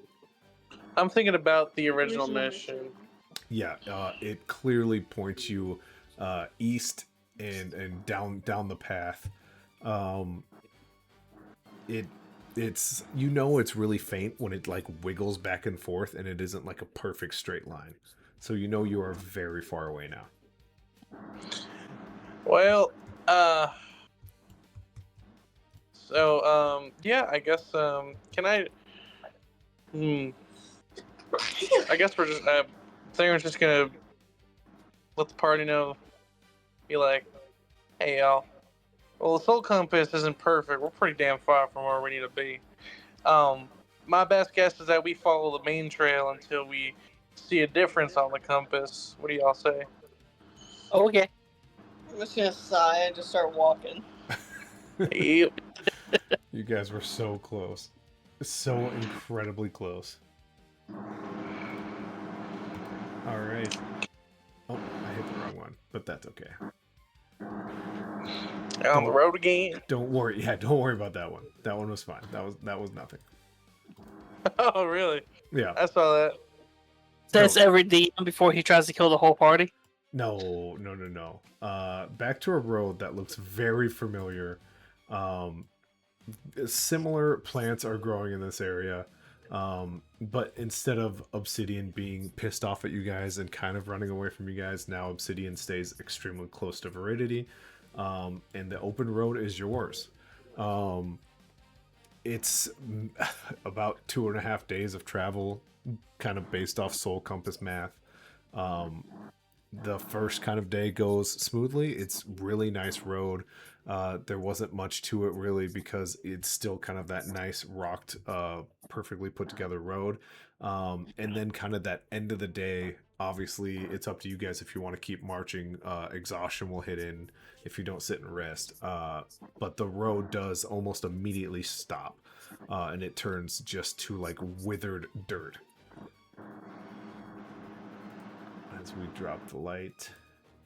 I'm thinking about the original mission. Yeah, it clearly points you east and down the path. It's it's really faint when it like wiggles back and forth, and it isn't like a perfect straight line. So you are very far away now. Well, yeah, I guess, can I, I guess we're just, Theron's just gonna let the party know, be like, hey, y'all, well, the soul compass isn't perfect. We're pretty damn far from where we need to be. My best guess is that we follow the main trail until we see a difference on the compass. What do y'all say? Okay. I'm just gonna sigh and just start walking. Yep. You guys were so close. So incredibly close. Alright. Oh, I hit the wrong one, but that's okay. On the road again. Don't worry. Yeah, don't worry about that one. That one was fine. That was nothing. Oh, really? Yeah. I saw that. That's No. every DM before he tries to kill the whole party. No. Back to a road that looks very familiar. Similar plants are growing in this area. But instead of Obsidian being pissed off at you guys and kind of running away from you guys, now Obsidian stays extremely close to Veridity. And the open road is yours. It's about 2.5 days of travel, kind of based off Soul Compass math. The first kind of day goes smoothly. It's really nice road. There wasn't much to it really because it's still kind of that nice rocked, perfectly put together road. And then kind of that end of the day, obviously it's up to you guys if you want to keep marching. Exhaustion will hit in if you don't sit and rest. But the road does almost immediately stop, and it turns just to like withered dirt. As we drop the light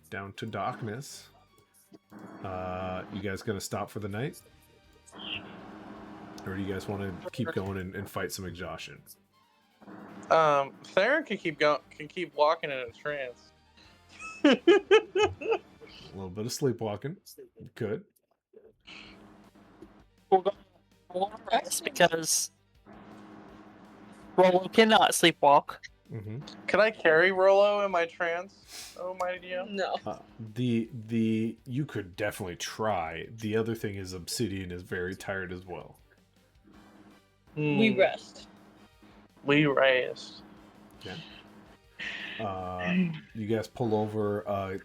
down to darkness. You guys gonna stop for the night? Or do you guys want to keep going and fight some exhaustion? Theron can keep walking in a trance. A little bit of sleepwalking. Good. We're going to rest because Rolo cannot sleepwalk. Mm-hmm. Can I carry Rolo in my trance? Oh my dear. No. You could definitely try. The other thing is Obsidian is very tired as well. We rest. We rest. Yeah. You guys pull over.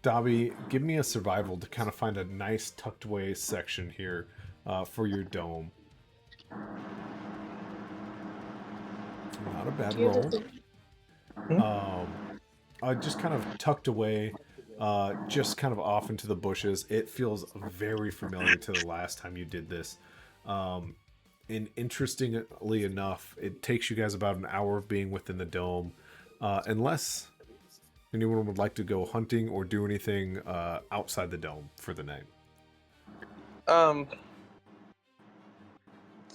Dobby, give me a survival to kind of find a nice tucked away section here for your dome. Not a bad roll. Just kind of tucked away, just kind of off into the bushes. It feels very familiar to the last time you did this. And interestingly enough, it takes you guys about an hour of being within the dome, unless anyone would like to go hunting or do anything outside the dome for the night.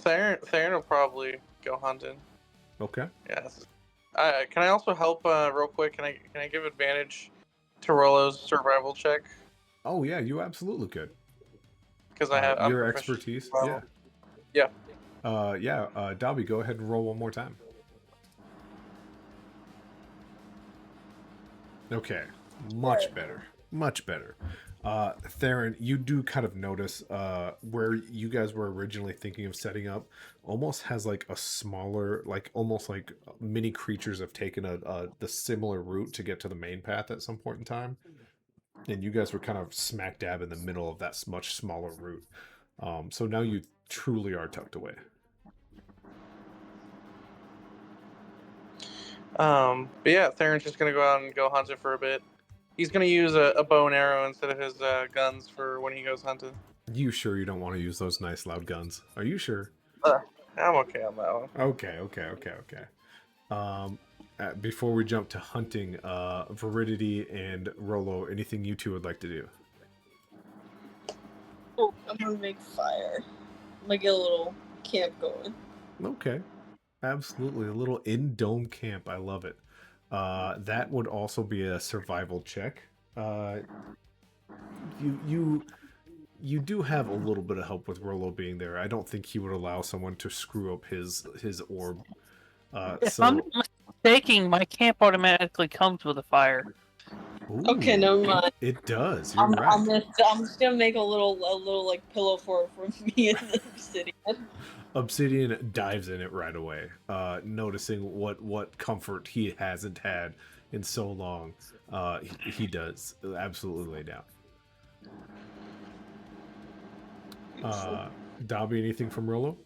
Theron will probably go hunting. Okay. Yes. Can I also help real quick? Can I give advantage to Rolo's survival check? Oh yeah, you absolutely could. Because I'm your proficient in expertise. survival. Yeah. Yeah. Dobby, go ahead and roll one more time. Okay, much better. Theron, you do kind of notice where you guys were originally thinking of setting up almost has like a smaller, like almost like mini creatures have taken the similar route to get to the main path at some point in time. And you guys were kind of smack dab in the middle of that much smaller route. So now you truly are tucked away. But yeah, Theron's just gonna go out and go hunting for a bit. He's gonna use a bow and arrow instead of his guns for when he goes hunting. You sure you don't want to use those nice loud guns? Are you sure? I'm okay on that one. Okay. Before we jump to hunting, Veridity and Rolo, anything you two would like to do? I'm gonna make fire. I'm gonna get a little camp going. Okay. Absolutely. A little in-dome camp. I love it. That would also be a survival check. You do have a little bit of help with Rolo being there. I don't think he would allow someone to screw up his orb. If I'm not mistaken, my camp automatically comes with a fire. Ooh, Okay, never mind. It does. You're I'm right. just gonna make a little like pillow for me in the city. Obsidian dives in it right away, noticing what comfort he hasn't had in so long. He does absolutely lay down. Dobby, anything from Rolo?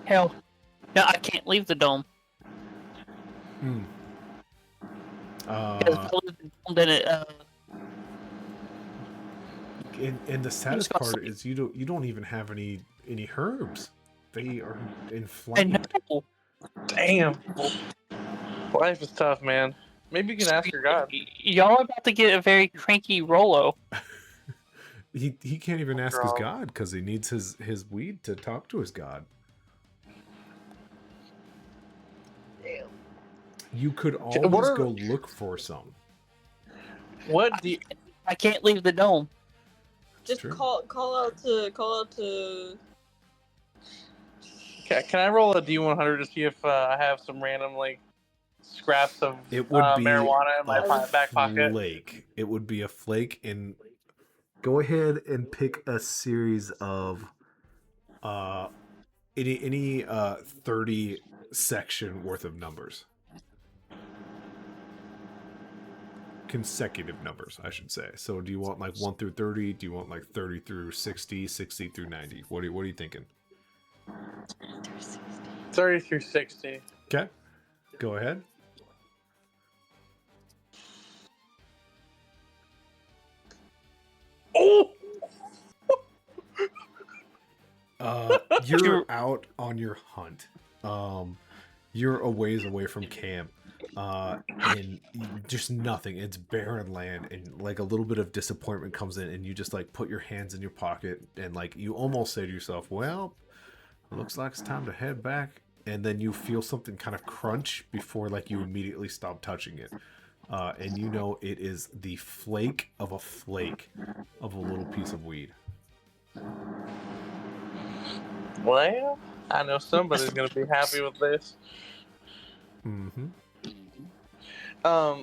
Hell, no, I can't leave the dome. Because if I leave the dome, then it. And the saddest part is you don't even have any herbs. They are I inflamed. know. Damn. Life is tough, man. Maybe you can ask your god. Y'all are about to get a very cranky Rolo. He can't even ask his Draw. god because he needs his weed to talk to his god. You could always go look for some. What do you, I can't leave the dome. Just true. call out to. can I roll a D100 to see if I have some random like scraps of It would be marijuana in my a back pocket? flake. It would be a flake. And go ahead and pick a series of any 30 section worth of numbers. Consecutive numbers, I should say. So do you want like 1 through 30? Do you want like 30 through 60, 60 through 90? What are you thinking? 30 through 60. Okay. Go ahead. Oh! You're out on your hunt. You're a ways away from camp. And just nothing. It's barren land, and like a little bit of disappointment comes in, and you just like put your hands in your pocket, and like you almost say to yourself, well, looks like it's time to head back. And then you feel something kind of crunch before like you immediately stop touching it. And you know it is the flake of a little piece of weed. Well, I know somebody's gonna be happy with this. Mm-hmm.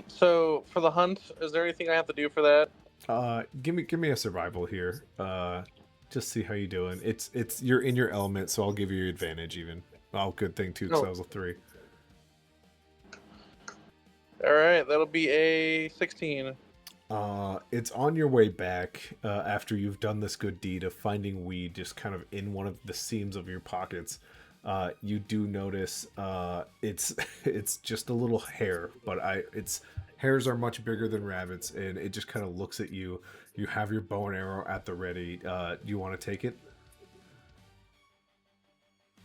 So for the hunt, is there anything I have to do for that? Give me a survival here. Just see how you doing. It's you're in your element, so I'll give you advantage even. Oh, good thing too, because that was a 3. All right, that'll be a 16. It's on your way back after you've done this good deed of finding weed just kind of in one of the seams of your pockets. You do notice it's just a little hair, but its hairs are much bigger than rabbits, and it just kind of looks at you. You have your bow and arrow at the ready. Do you want to take it?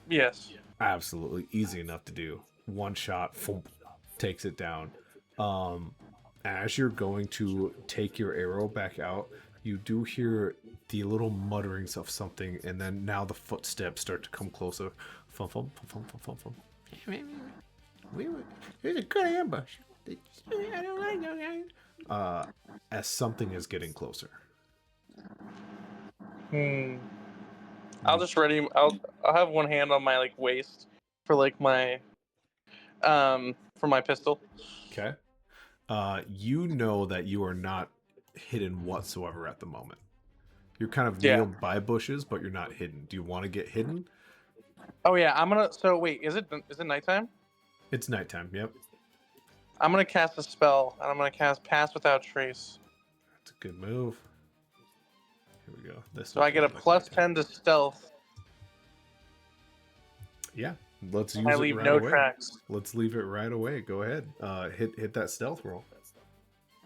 Yes. Absolutely easy enough to do. One shot, thump, takes it down. As you're going to take your arrow back out, you do hear the little mutterings of something, and then now the footsteps start to come closer. Fum, fum, fum, fum, fum, fum. There's a good ambush. As something is getting closer. I'll just ready. I'll have one hand on my like waist for like my for my pistol. Okay. You know that you are not hidden whatsoever at the moment. You're kind of nailed by bushes, but you're not hidden. Do you want to get hidden? Oh yeah, I'm gonna. So wait, is it nighttime? It's nighttime. Yep. I'm gonna cast a spell, and I'm gonna cast Pass Without Trace. That's a good move. Here we go. This. So I get a plus 10 to stealth. Yeah. Let's use I it leave right no away. tracks. Let's leave it right away. Go ahead. Hit that stealth roll.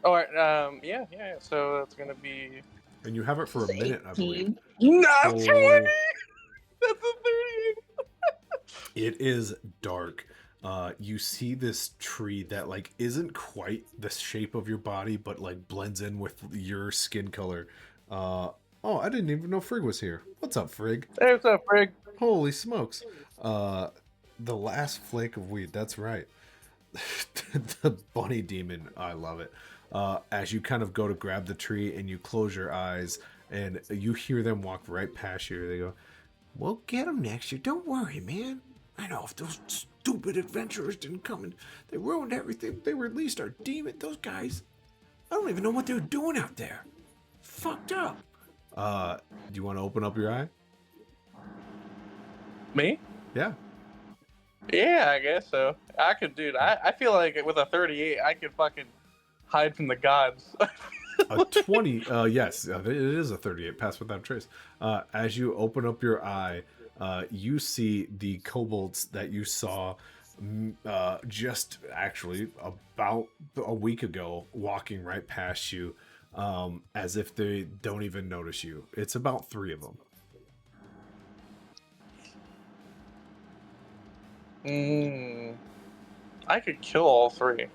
All right. Yeah. So that's gonna be. And you have it for a minute, I believe. Not 20. Oh. That's a 38. It is dark. You see this tree that like isn't quite the shape of your body, but like blends in with your skin color. Oh, I didn't even know Frigg was here. What's up, Frigg? Hey, what's up, Frigg? Holy smokes. The last flake of weed, that's right. The bunny demon, I love it. As you kind of go to grab the tree and you close your eyes and you hear them walk right past you. They go, we'll get them next year. Don't worry, man. I know if those stupid adventurers didn't come and they ruined everything. They released our demon. Those guys, I don't even know what they were doing out there. Fucked up. Do you want to open up your eye? Me? Yeah. Yeah, I guess so. I could, dude. I feel like with a 38, I could fucking hide from the gods. A 20, yes, it is a 38, pass without trace. As you open up your eye, you see the kobolds that you saw just actually about a week ago walking right past you, as if they don't even notice you. It's about 3 of them. I could kill all 3.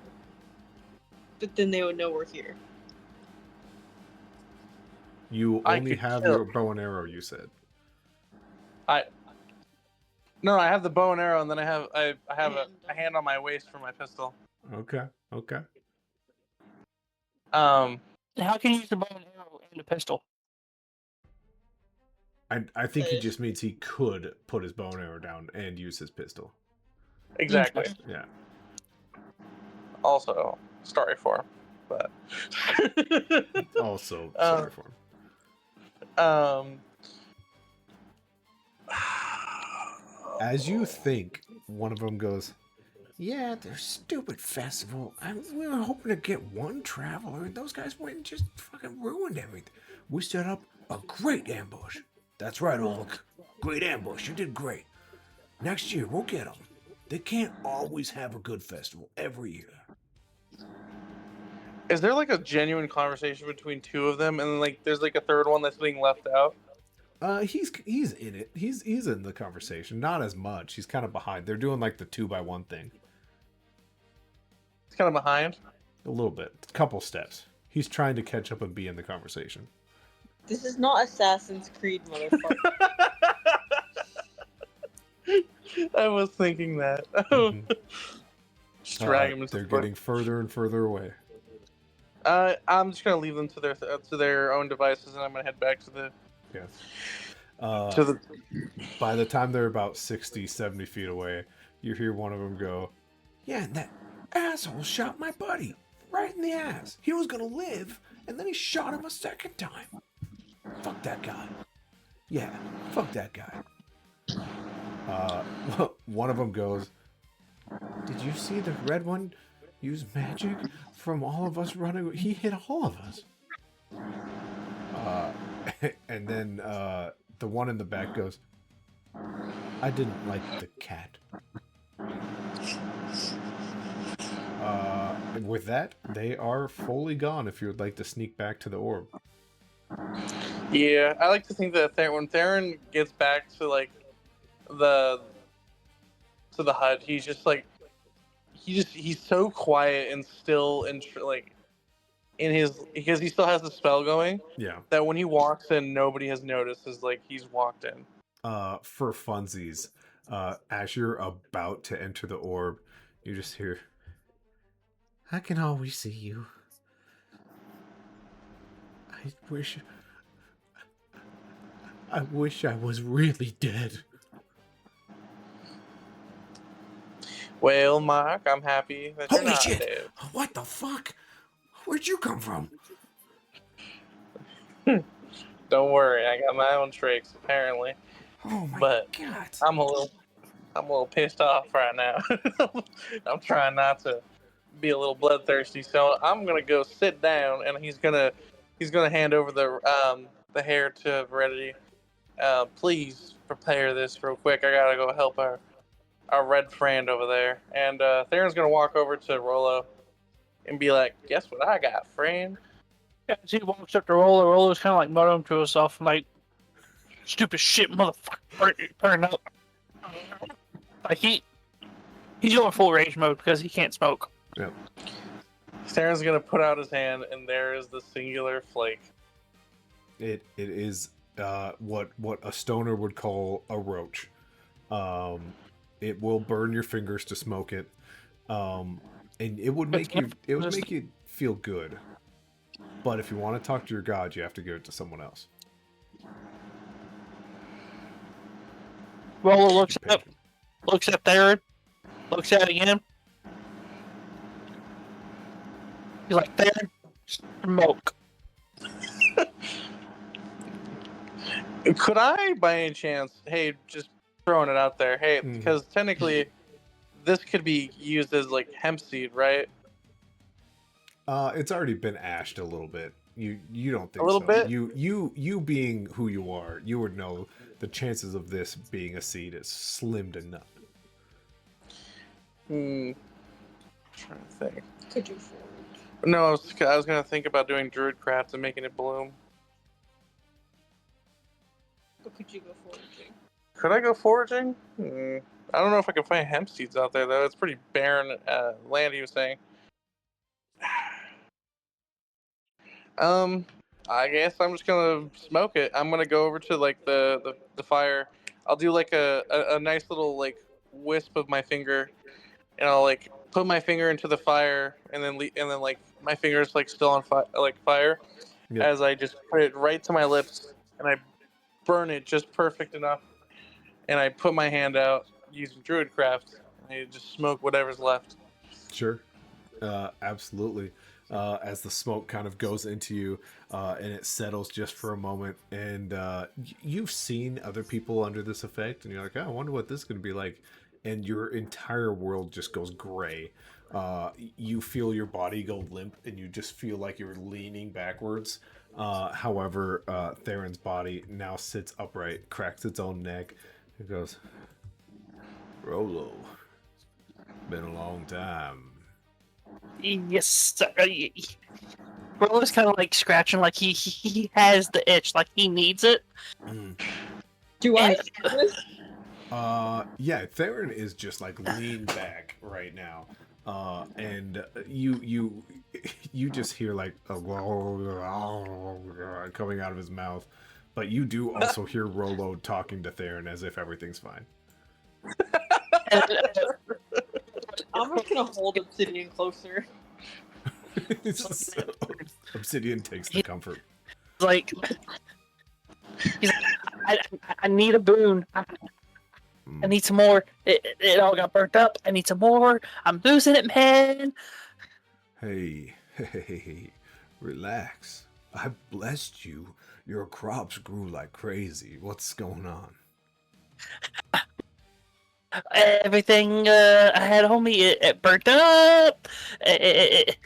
but then they would know we're here. You I only could have kill. your bow and arrow, you said. No, I have the bow and arrow, and then I have a And, hand on my waist for my pistol. Okay. Um, How can you use the bow and arrow and a pistol? I think he just means he could put his bow and arrow down and use his pistol. exactly. Yeah. Also, story form, but Also, sorry for him. um. As you think, one of them goes, "Yeah, their stupid festival. We were hoping to get one traveler, and those guys went and just fucking ruined everything. We set up a great ambush. That's right, Ulk. Great ambush. You did great. Next year, we'll get them. They can't always have a good festival every year." Is there like a genuine conversation between two of them, and like there's like a third one that's being left out? He's in it. He's in the conversation. Not as much. He's kind of behind. They're doing like the 2x1 thing. It's kind of behind. A little bit. A couple steps. He's trying to catch up and be in the conversation. This is not Assassin's Creed, motherfucker. I was thinking that. Mhm. Just drag him. They're getting further and further away. I'm just gonna leave them to their own devices, and I'm gonna head back to the. Yeah. To the. By the time they're about 60, 70 feet away, you hear one of them go, "Yeah, and that asshole shot my buddy right in the ass. He was gonna live, and then he shot him a second time. Fuck that guy. Yeah, fuck that guy." One of them goes, "Did you see the red one use magic from all of us running? He hit all of us." And then the one in the back goes, "I didn't like the cat." With that, they are fully gone if you would like to sneak back to the orb. Yeah, I like to think that when Theron gets back to like the hut, he's just like he's so quiet and still and like in his because he still has the spell going. Yeah. That when he walks in, nobody has noticed is like he's walked in. For funsies, as you're about to enter the orb, you just hear, "I can always see you. I wish I was really dead." Well, Mark, I'm happy that you're Holy not shit! dead. What the fuck? Where'd you come from? Don't worry, I got my own tricks apparently. Oh my But god! I'm a little pissed off right now. I'm trying not to be a little bloodthirsty, so I'm gonna go sit down, and he's gonna hand over the hair to Heredity. Please prepare this real quick. I gotta go help our red friend over there. And Theron's gonna walk over to Rolo and be like, "Guess what I got, friend?" As he walks up to Rolo, Rolo's kind of like muttering to himself, like, "Stupid shit, motherfucker, burn up." Like he's going full rage mode because he can't smoke. Yep. Theron's gonna put out his hand, and there is the singular flake. It is what a stoner would call a roach. It will burn your fingers to smoke it, and it would make you feel good. But if you want to talk to your god, you have to give it to someone else. Rolo looks at Theron, looks at it again. He's like, "Theron, smoke." Could I, by any chance, hey, just throwing it out there, hey, because technically, this could be used as like hemp seed, right? It's already been ashed a little bit. You don't think A little so? bit? You being who you are, you would know the chances of this being a seed is slim to none. I'm trying to think. Could you forage? No, I was gonna think about doing druid craft and making it bloom. But could you go foraging? Could I go foraging? I don't know if I can find hemp seeds out there though. It's pretty barren land. He was saying. I guess I'm just gonna smoke it. I'm gonna go over to like the fire. I'll do like a nice little like wisp of my finger, and I'll like put my finger into the fire, and then like my finger's like still on fire, Yep. as I just put it right to my lips, and I burn it just perfect enough, and I put my hand out using Druidcraft, and I just smoke whatever's left. Sure. Absolutely. As the smoke kind of goes into you and it settles just for a moment, and you've seen other people under this effect, and you're like, oh, I wonder what this is going to be like. And your entire world just goes gray. You feel your body go limp, and you just feel like you're leaning backwards. However, Theron's body now sits upright, cracks its own neck. It goes, Rolo, been a long time. Yes, sir. Rolo's kind of like scratching, like he has the itch, like he needs it. Do I? And- Yeah, Theron is just like lean back right now. And you just hear like a coming out of his mouth, but you do also hear Rolo talking to Theron as if everything's fine. and, I'm just gonna hold Obsidian closer. So, Obsidian takes the comfort. like he's like, I need a boon. I need some more. It all got burnt up. I need some more. I'm losing it, man. Hey, relax. I blessed you. Your crops grew like crazy. What's going on? Everything I had on me, it burnt up. The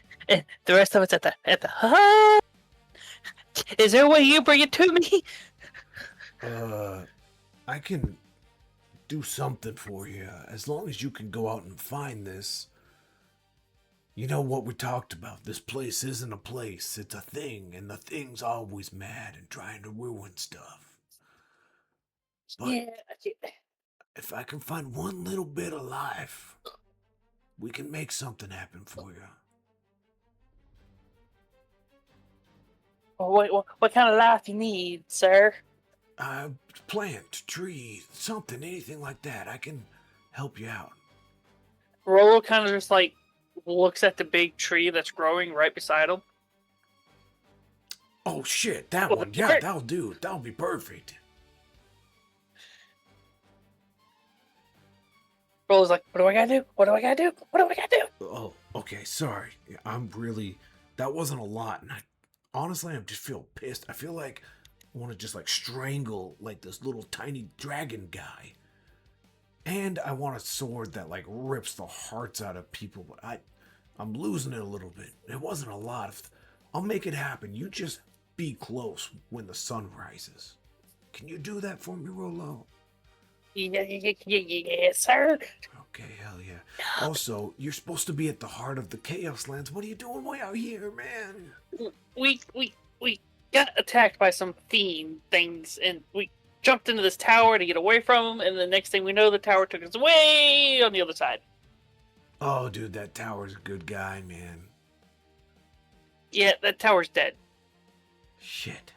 rest of it's at the hut. Is there a way you bring it to me? I can do something for you as long as you can go out and find this. You know what we talked about. This place isn't a place, it's a thing, and the thing's always mad and trying to ruin stuff. But Yeah. if I can find one little bit of life, we can make something happen for you. What kind of life you need, sir? Plant, tree, something, anything like that. I can help you out. Rolo kind of just like looks at the big tree that's growing right beside him. Oh shit, that Well, one. Yeah, great. that'll do. That'll be perfect. Rolo's like, what do I gotta do? What do I gotta do? What do I gotta do? Oh, okay, sorry. I'm really... That wasn't a lot, and honestly, I just feel pissed. I feel like I want to just like strangle like this little tiny dragon guy. And I want a sword that like rips the hearts out of people, but I'm losing it a little bit. It wasn't a lot. I'll make it happen. You just be close when the sun rises. Can you do that for me, Rolo? Yes, sir. Okay, hell yeah. Also, you're supposed to be at the heart of the Chaos Lands. What are you doing way out here, man? We got attacked by some fiend things, and we jumped into this tower to get away from them, and the next thing we know, the tower took us way on the other side. Oh, dude, that tower's a good guy, man. Yeah, that tower's dead. Shit.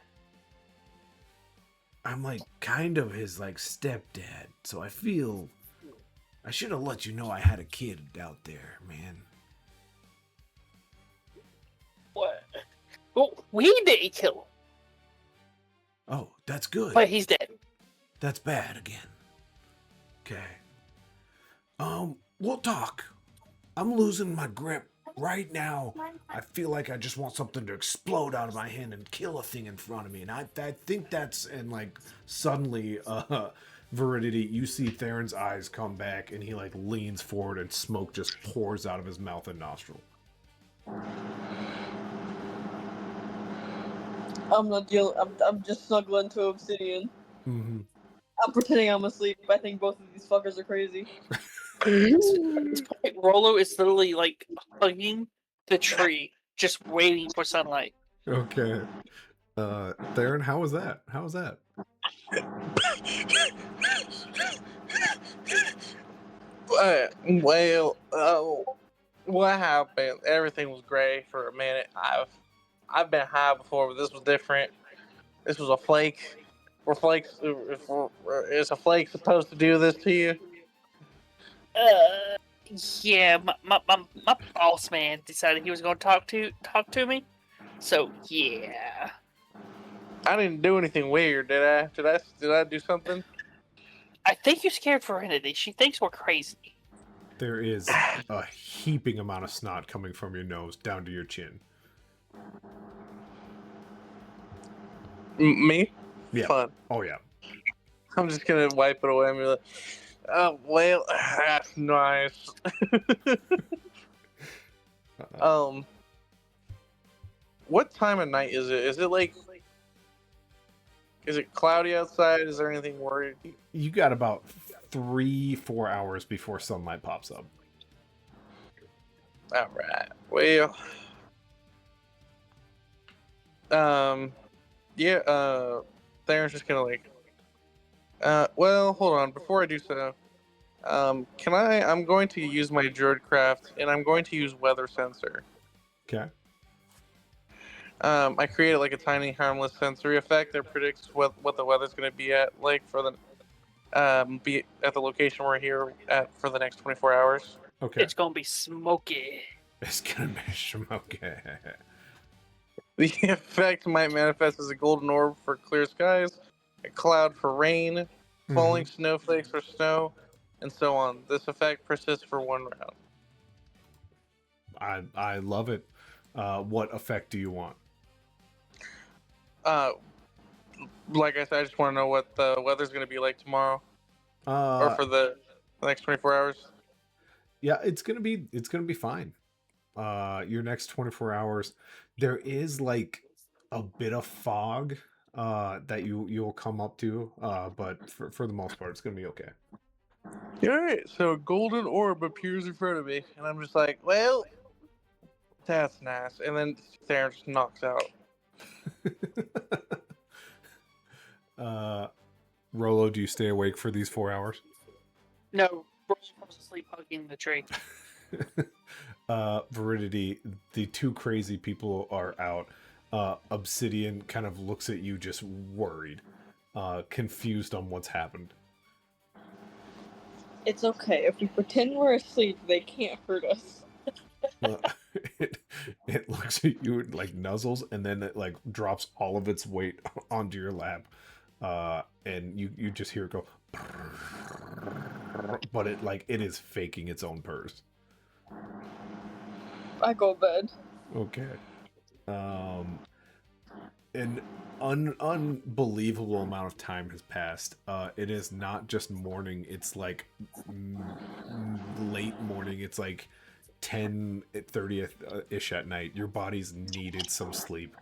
I'm like kind of his like stepdad, so I feel I should have let you know I had a kid out there, man. What? Well, we didn't kill him, Oh, that's good. but he's dead. That's bad again. Okay. We'll talk. I'm losing my grip right now. I feel like I just want something to explode out of my hand and kill a thing in front of me. And I think that's, and like suddenly, Veridity, you see Theron's eyes come back and he like leans forward and smoke just pours out of his mouth and nostril. I'm not dealing. I'm just snuggling to Obsidian. Mm-hmm. I'm pretending I'm asleep. I think both of these fuckers are crazy. At this point, Rolo is literally like hugging the tree, just waiting for sunlight. Okay. Theron, how was that? How was that? Well, what happened? Everything was gray for a minute. I've been high before, but this was different. This was a flake. Is a flake supposed to do this to you? Uh, yeah, my boss man decided he was going to talk to me. So yeah, I didn't do anything weird, did I? Did I do something? I think you scared Serenity. She thinks we're crazy. There is a heaping amount of snot coming from your nose down to your chin. Me? Yeah. Fun. Oh yeah. I'm just gonna wipe it away and be like, oh well, that's nice. um, what time of night is it? Is it cloudy outside? Is there anything worried? You got about 3-4 hours before sunlight pops up. All right. Well, yeah. Theron's just gonna like. Well, hold on. Before I do so, can I? I'm going to use my Druidcraft, and I'm going to use Weather Sensor. Okay. I created like a tiny harmless sensory effect that predicts what the weather's going to be at like for the be at the location we're here at for the next 24 hours. Okay. It's gonna be smoky. It's gonna be smoky. The effect might manifest as a golden orb for clear skies, a cloud for rain, falling snowflakes or snow, and so on. This effect persists for 1 round. I love it. What effect do you want? Like I said, I just want to know what the weather's going to be like tomorrow or for the next 24 hours. Yeah, it's gonna be fine. Your next 24 hours, there is like a bit of fog that you'll come up to, but for the most part, it's gonna be okay. All right, so a golden orb appears in front of me, and I'm just like, well, that's nice. And then Theron just knocks out. Rolo, do you stay awake for these 4 hours? No, Rose falls asleep hugging the tree. Veridity, the two crazy people are out. Obsidian kind of looks at you just worried, confused on what's happened. It's okay. If we pretend we're asleep, they can't hurt us. It looks at you and like nuzzles, and then it like drops all of its weight onto your lap, and you just hear it go, but it is faking its own purrs. I go to bed. Okay. An unbelievable amount of time has passed. It is not just morning, it's like late morning. It's like 10:30 ish at night. Your body's needed some sleep.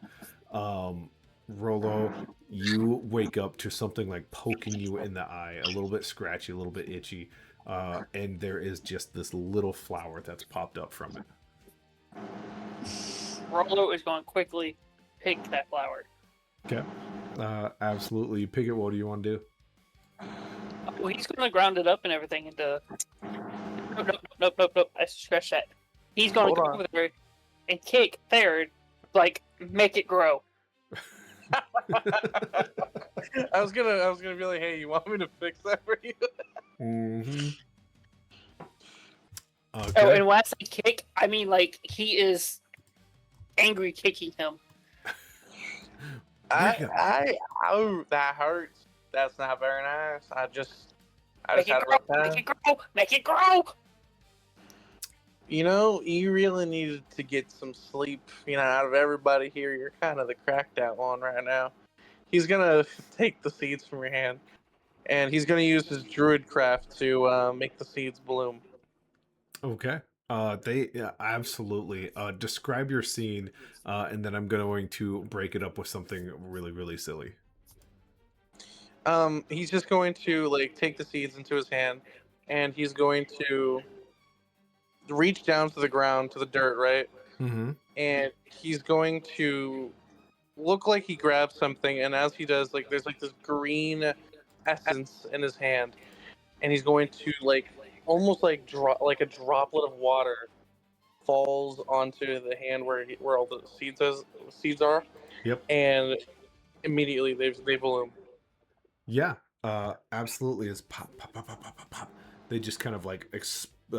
Rolo, you wake up to something like poking you in the eye, a little bit scratchy, a little bit itchy, and there is just this little flower that's popped up from it. Rolo is going to quickly pick that flower. Okay. Absolutely. You pick it. What do you want to do? Well, he's going to ground it up and everything into. Nope. I scratched that. He's going to Hold go on. over there and kick Third, like make it grow. I was gonna be like, hey, you want me to fix that for you? Mm-hmm. Oh, Okay. and when I say kick, I mean like he is angry kicking him. Oh, that hurts. That's not very nice. I just Make had it a rough grow. time. Make it grow. Make it grow. You know, you really needed to get some sleep. You know, out of everybody here, you're kind of the cracked out one right now. He's gonna take the seeds from your hand, and he's gonna use his Druidcraft to make the seeds bloom. Okay. Absolutely. Describe your scene, and then I'm going to break it up with something really, really silly. He's just going to like take the seeds into his hand, and he's going to reach down to the ground, to the dirt, right? Mm-hmm. And he's going to look like he grabs something, and as he does, like there's like this green essence in his hand, and he's going to like almost like drop like a droplet of water falls onto the hand where all the seeds are, Yep. and immediately they bloom. Yeah, absolutely. It's pop, pop, pop, pop, pop, pop, pop. They just kind of like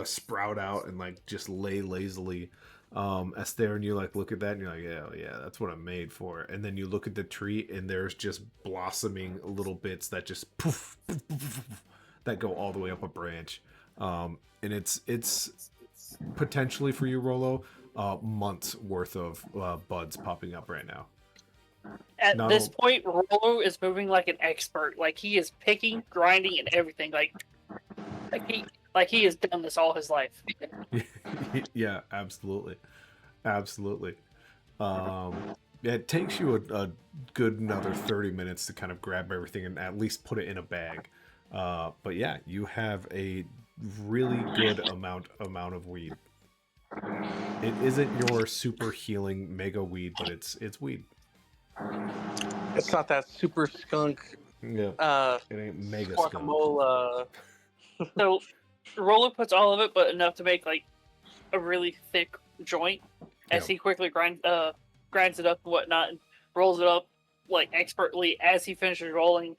sprout out and like just lay lazily. As there, and you like look at that and you're like, yeah, yeah, that's what I'm made for. And then you look at the tree and there's just blossoming little bits that just poof, poof, poof, poof, poof, that go all the way up a branch. And it's potentially for you, Rolo, months worth of buds popping up right now. At Not this all- point, Rolo is moving like an expert. Like he is picking, grinding, and everything. Like he has done this all his life. Yeah, absolutely, absolutely. Yeah, it takes you a good another 30 minutes to kind of grab everything and at least put it in a bag. But yeah, you have a really good amount of weed. It isn't your super healing mega weed, but it's weed. It's not that super skunk Yeah, it ain't mega skunk. guacamole. So Rolo puts all of it, but enough to make like a really thick joint. As Yeah. he quickly grinds it up and whatnot, and rolls it up like expertly. As he finishes rolling,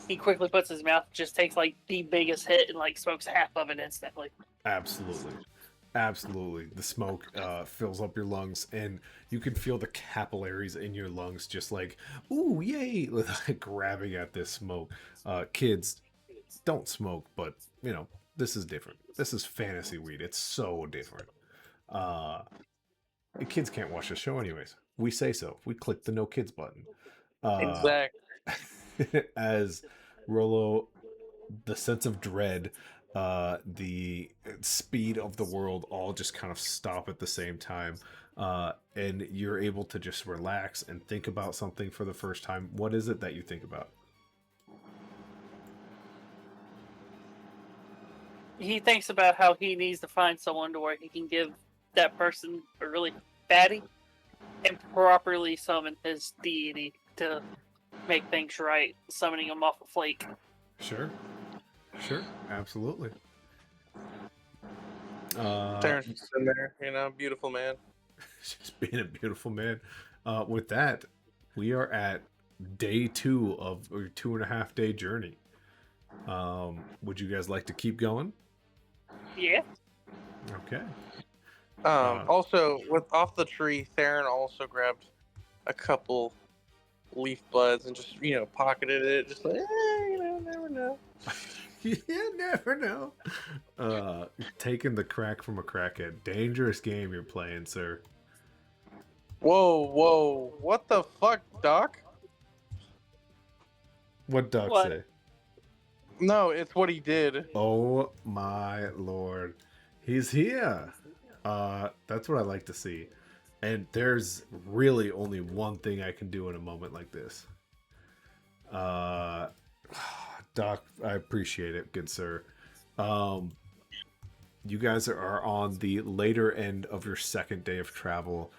he quickly puts his mouth, just takes like the biggest hit, and like smokes half of it instantly. Absolutely. Absolutely. The smoke fills up your lungs, and you can feel the capillaries in your lungs just like, ooh, yay, like grabbing at this smoke. Kids, don't smoke, but, you know, this is different. This is fantasy weed. It's so different. Kids can't watch the show anyways. We say so. We click the no kids button. Exactly. As Rolo, the sense of dread, the speed of the world all just kind of stop at the same time. And you're able to just relax and think about something for the first time. What is it that you think about? He thinks about how he needs to find someone to where he can give that person a really fatty and properly summon his deity to make things right, summoning him off a flake. Sure. Sure. Absolutely. Terrence is in there, beautiful man. Just being a beautiful man. With that, we are at day 2 of your 2.5 day journey. Would you guys like to keep going? Yeah. Okay. Also, with off the tree, Theron also grabbed a couple leaf buds and just pocketed it, just like never know. You never know. Taking the crack from a crackhead. Dangerous game you're playing, sir. Whoa, what the fuck, Doc? What Doc What? say? No, it's what he did. Oh my lord. He's here. That's what I like to see. And there's really only one thing I can do in a moment like this. Doc, I appreciate it, good sir. You guys are on the later end of your second day of travel.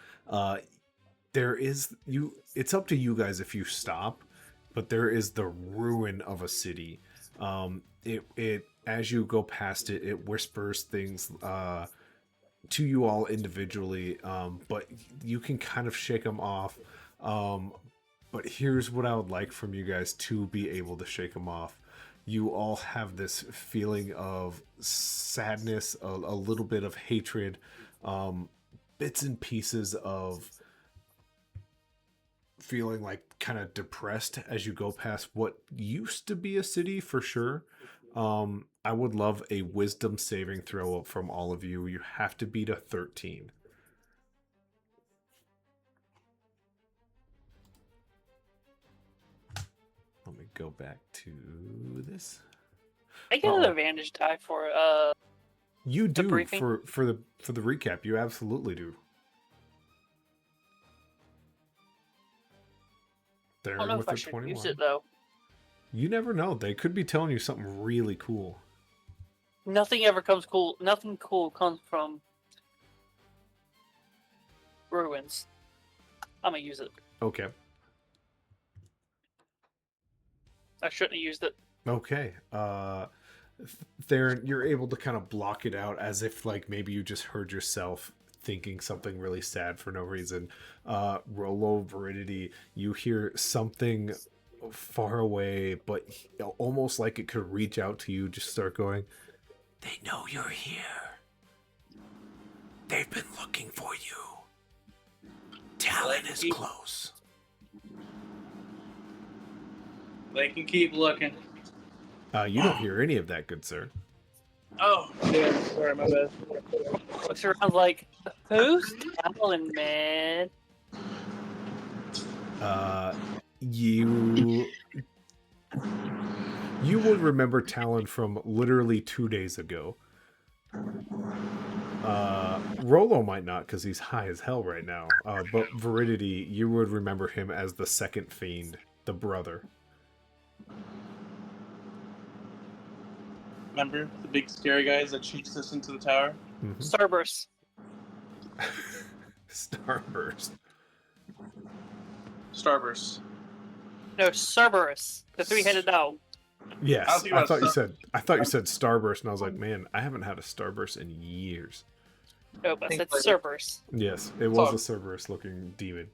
It's up to you guys if you stop, but there is the ruin of a city. It as you go past it, it whispers things to you all individually, but you can kind of shake them off. But here's what I would like from you guys to be able to shake them off. You all have this feeling of sadness, a little bit of hatred, bits and pieces of feeling like kind of depressed as you go past what used to be a city for sure. I would love a wisdom saving throw from all of you. You have to beat a 13. Let me go back to this. I get an advantage die for You do briefing? for the recap. You absolutely do. I There don't know with if I the should 21. use it though. You never know. They could be telling you something really cool. Nothing ever comes cool. Nothing cool comes from ruins. I'm gonna use it. Okay. I shouldn't have used it. Okay. Theron, you're able to kind of block it out as if like maybe you just heard yourself thinking something really sad for no reason. Rolo, Veridity, you hear something far away, but almost like it could reach out to you, just start going, "They know you're here. They've been looking for you. Talon is close." They can keep looking. You don't hear any of that, good sir. Oh, yeah. Sorry, my bad. Looks around like, who's Talon, man? You would remember Talon from literally 2 days ago. Rolo might not because he's high as hell right now. But Veridity, you would remember him as the second fiend, the brother. Remember the big scary guys that chased us into the tower? Mhm. Starburst. Starburst. Starburst. No, Cerberus, the three-headed dog. Yes, I was thinking I about thought you said Starburst, and I was like, man, I haven't had a Starburst in years. Nope, I said Think Cerberus. Yes, it was a Cerberus-looking demon.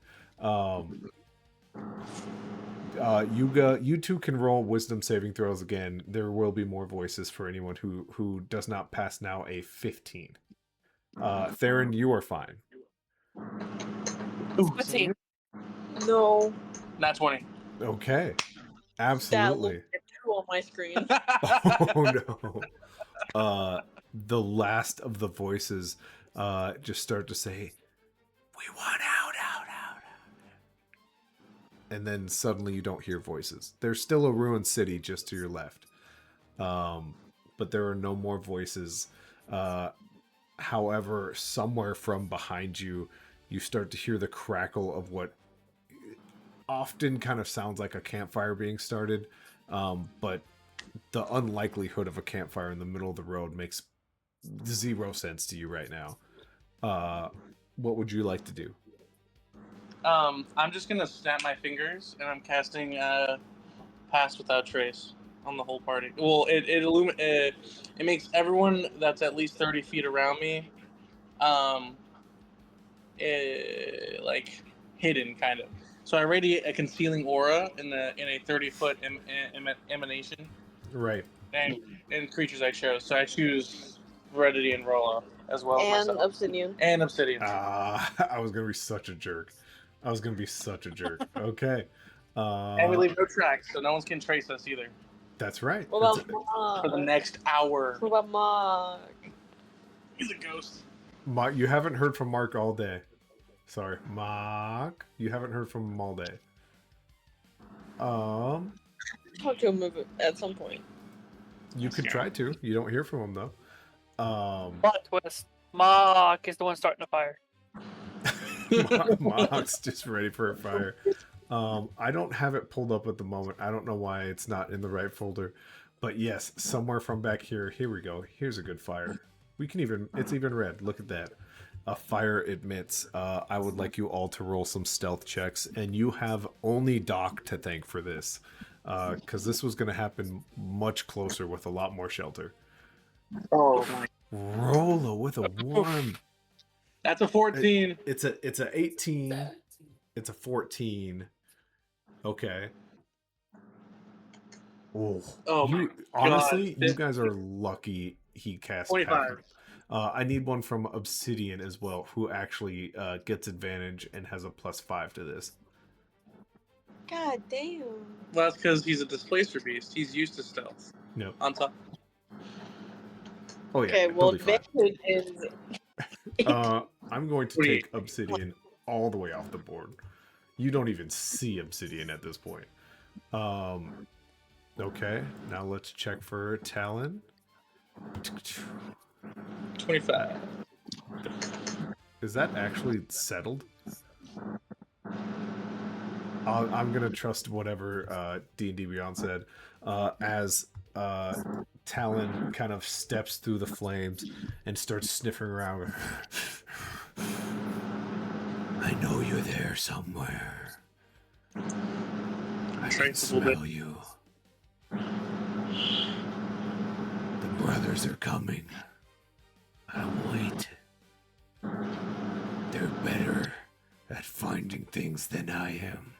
You two can roll wisdom saving throws again. There will be more voices for anyone who does not pass now a 15. Theron, you are fine. Ooh, 15. No, not 20. Okay, that absolutely. looked two on my screen. Oh no. The last of the voices just start to say, "We want out." And then suddenly you don't hear voices. There's still a ruined city just to your left. But there are no more voices. However, somewhere from behind you, you start to hear the crackle of what often kind of sounds like a campfire being started. But the unlikelihood of a campfire in the middle of the road makes zero sense to you right now. What would you like to do? I'm just gonna snap my fingers and I'm casting Pass Without Trace on the whole party. Well, it makes everyone that's at least 30 feet around me, like hidden kind of. So I radiate a concealing aura in a 30-foot emanation, Right. and creatures I chose. So I choose Heredity and Rolo as well as And myself. Obsidian. And Obsidian. I was gonna be such a jerk. Okay. And we leave no tracks, so no one can trace us either. That's right. What That's about For the Mark? next hour. What about Mark? He's a ghost. Mark, you haven't heard from Mark all day. Sorry, Mark. You haven't heard from him all day. Talk to him at some point. You could try to. You don't hear from him though. Plot twist. Mark is the one starting the fire. Mark's just ready for a fire. I don't have it pulled up at the moment. I don't know why it's not in the right folder. But yes, somewhere from back here. Here we go. Here's a good fire. It's even red. Look at that. A fire emits. I would like you all to roll some stealth checks, and you have only Doc to thank for this, because this was going to happen much closer with a lot more shelter. Oh my! Rolo with a 1. That's a 14. It's a 18. It's a 14. Okay. Oh my honestly, God. you guys are lucky he cast 25. Path. I need one from Obsidian as well, who actually gets advantage and has a +5 to this. God damn. Well, that's because he's a displacer beast. He's used to stealth. No. On top. Oh yeah. Okay, well, he'll be fine. advantage is. I'm going to take Obsidian all the way off the board. You don't even see Obsidian at this point. Okay, now let's check for Talon. 25. Is that actually settled? I'm gonna trust whatever D&D Beyond said. As Talon kind of steps through the flames and starts sniffing around. I know you're there somewhere. I can smell you. The brothers are coming. I'll wait. They're better at finding things than I am.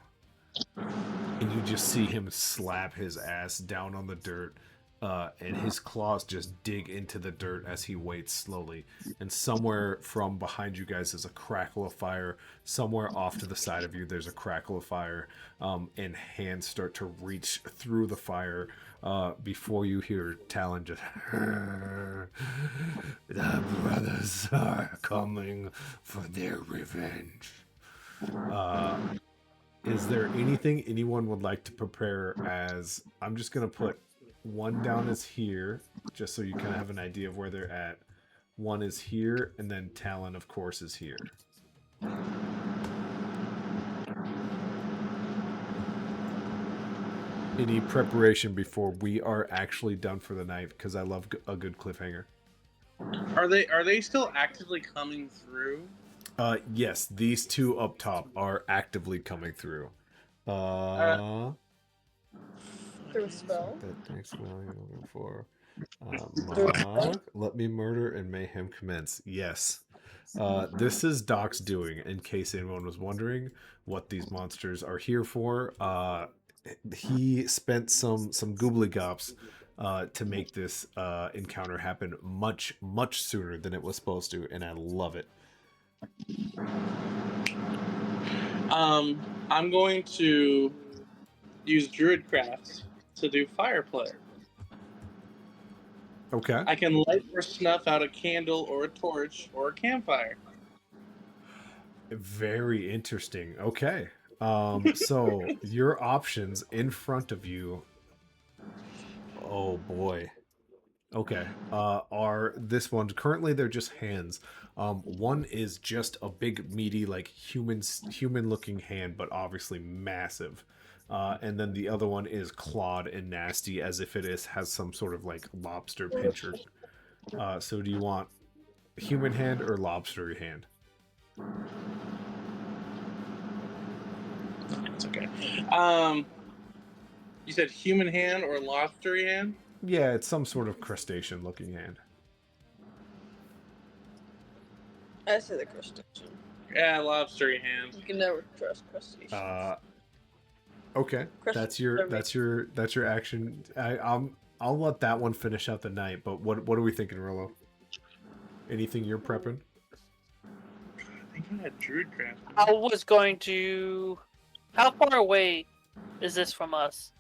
And you just see him slap his ass down on the dirt, and his claws just dig into the dirt as he waits slowly. And somewhere from behind you guys is a crackle of fire. Somewhere off to the side of you, there's a crackle of fire, and hands start to reach through the fire before you hear Talon just... The brothers are coming for their revenge. Is there anything anyone would like to prepare as... I'm just going to put one down as here, just so you kind of have an idea of where they're at. One is here, and then Talon, of course, is here. Any preparation before we are actually done for the night, because I love a good cliffhanger. Are they still actively coming through? Yes, these two up top are actively coming through. Through a spell? That next one I'm looking for. Mog, let me murder and mayhem commence. Yes. This is Doc's doing, in case anyone was wondering what these monsters are here for. He spent some goobly gops to make this encounter happen much sooner than it was supposed to, and I love it. I'm going to use Druidcraft to do fire play. Okay. I can light or snuff out a candle or a torch or a campfire. Very interesting. Okay. So your options in front of you. Oh boy. Okay. Are this one currently they're just hands. One is just a big meaty like human looking hand, but obviously massive. And then the other one is clawed and nasty, as if it has some sort of like lobster pincher. So do you want human hand or lobster hand? It's okay. You said human hand or lobster hand? Yeah, it's some sort of crustacean looking hand. I say the crustacean. Yeah, lobster hand. You can never trust crustaceans. Okay, that's your action. I'll let that one finish out the night. But what are we thinking, Rolo? Anything you're prepping? I think I had Druidcraft. I was going to. How far away is this from us?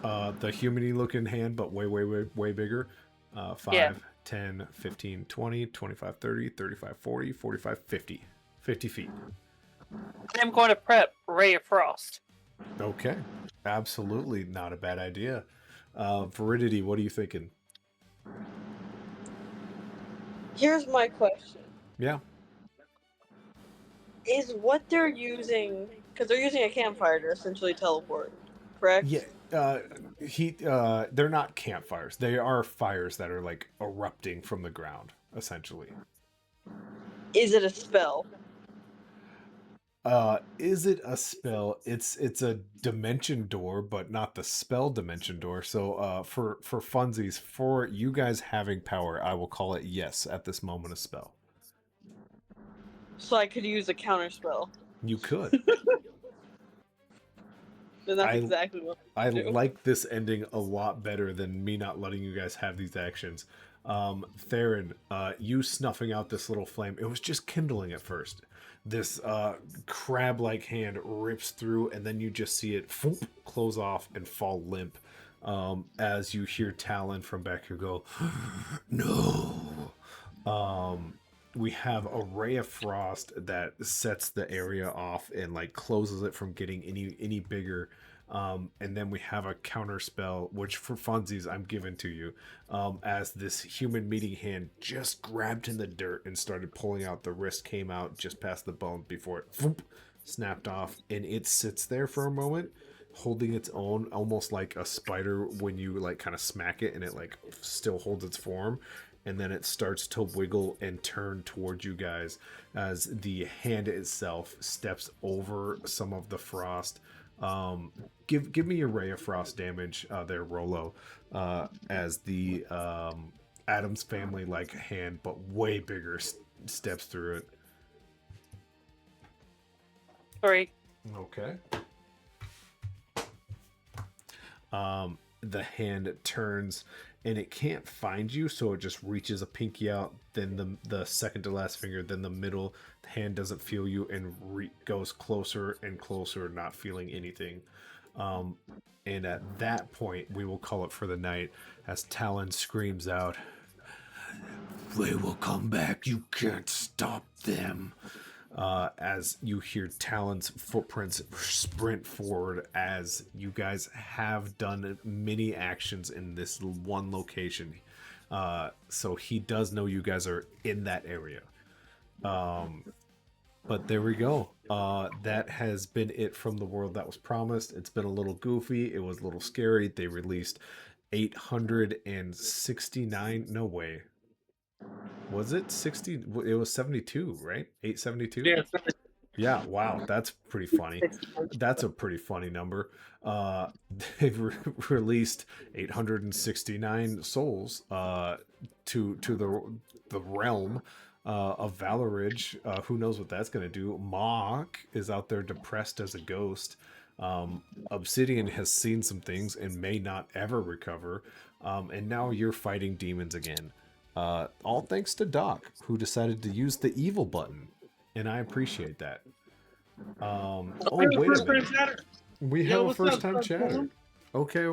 The humany looking hand, but way bigger. 5, Yeah. 10, 15, 20, 25, 30, 35, 40, 45, 50. 50 feet. I'm going to prep Ray of Frost. Okay. Absolutely not a bad idea. Veridity, what are you thinking? Here's my question. Yeah. Is what they're using... Because they're using a campfire to essentially teleport, correct? Yeah. They're not campfires. They are fires that are like erupting from the ground, essentially. Is it a spell? Is it a spell? It's a dimension door, but not the spell dimension door. So for funsies, for you guys having power, I will call it yes at this moment a spell. So I could use a counter spell. You could. Then that's exactly what I do. like this ending a lot better than me not letting you guys have these actions. Theron, you snuffing out this little flame, it was just kindling at first. This crab-like hand rips through, and then you just see it close off and fall limp. As you hear Talon from back here go, no. We have a ray of frost that sets the area off and like closes it from getting any bigger. And then we have a counter spell, which for funsies I'm giving to you, as this human meaty hand just grabbed in the dirt and started pulling out. The wrist came out just past the bone before it snapped off, and it sits there for a moment, holding its own, almost like a spider when you like kind of smack it and it like still holds its form. And then it starts to wiggle and turn towards you guys as the hand itself steps over some of the frost. Give me your ray of frost damage there, Rolo, as the Adams family like hand, but way bigger, steps through it. 3. Okay. The hand turns and it can't find you, so it just reaches a pinky out, then the second to last finger, then the middle. The hand doesn't feel you and goes closer and closer, not feeling anything. And at that point, we will call it for the night as Talon screams out, "They will come back. You can't stop them." As you hear Talon's footprints sprint forward, as you guys have done many actions in this one location. So he does know you guys are in that area. But there we go. That has been it from the world that was promised. It's been a little goofy. It was a little scary. They released 869. No way. Was it 60? It was 72, right? 872? Yeah, Yeah, wow, that's pretty funny. That's a pretty funny number. They've released 869 souls to the realm of Valoridge. Who knows what that's going to do? Mock is out there depressed as a ghost. Obsidian has seen some things and may not ever recover. And now you're fighting demons again. All thanks to Doc, who decided to use the evil button. And I appreciate that. Oh, wait a minute. We have a first time chatter. Okay.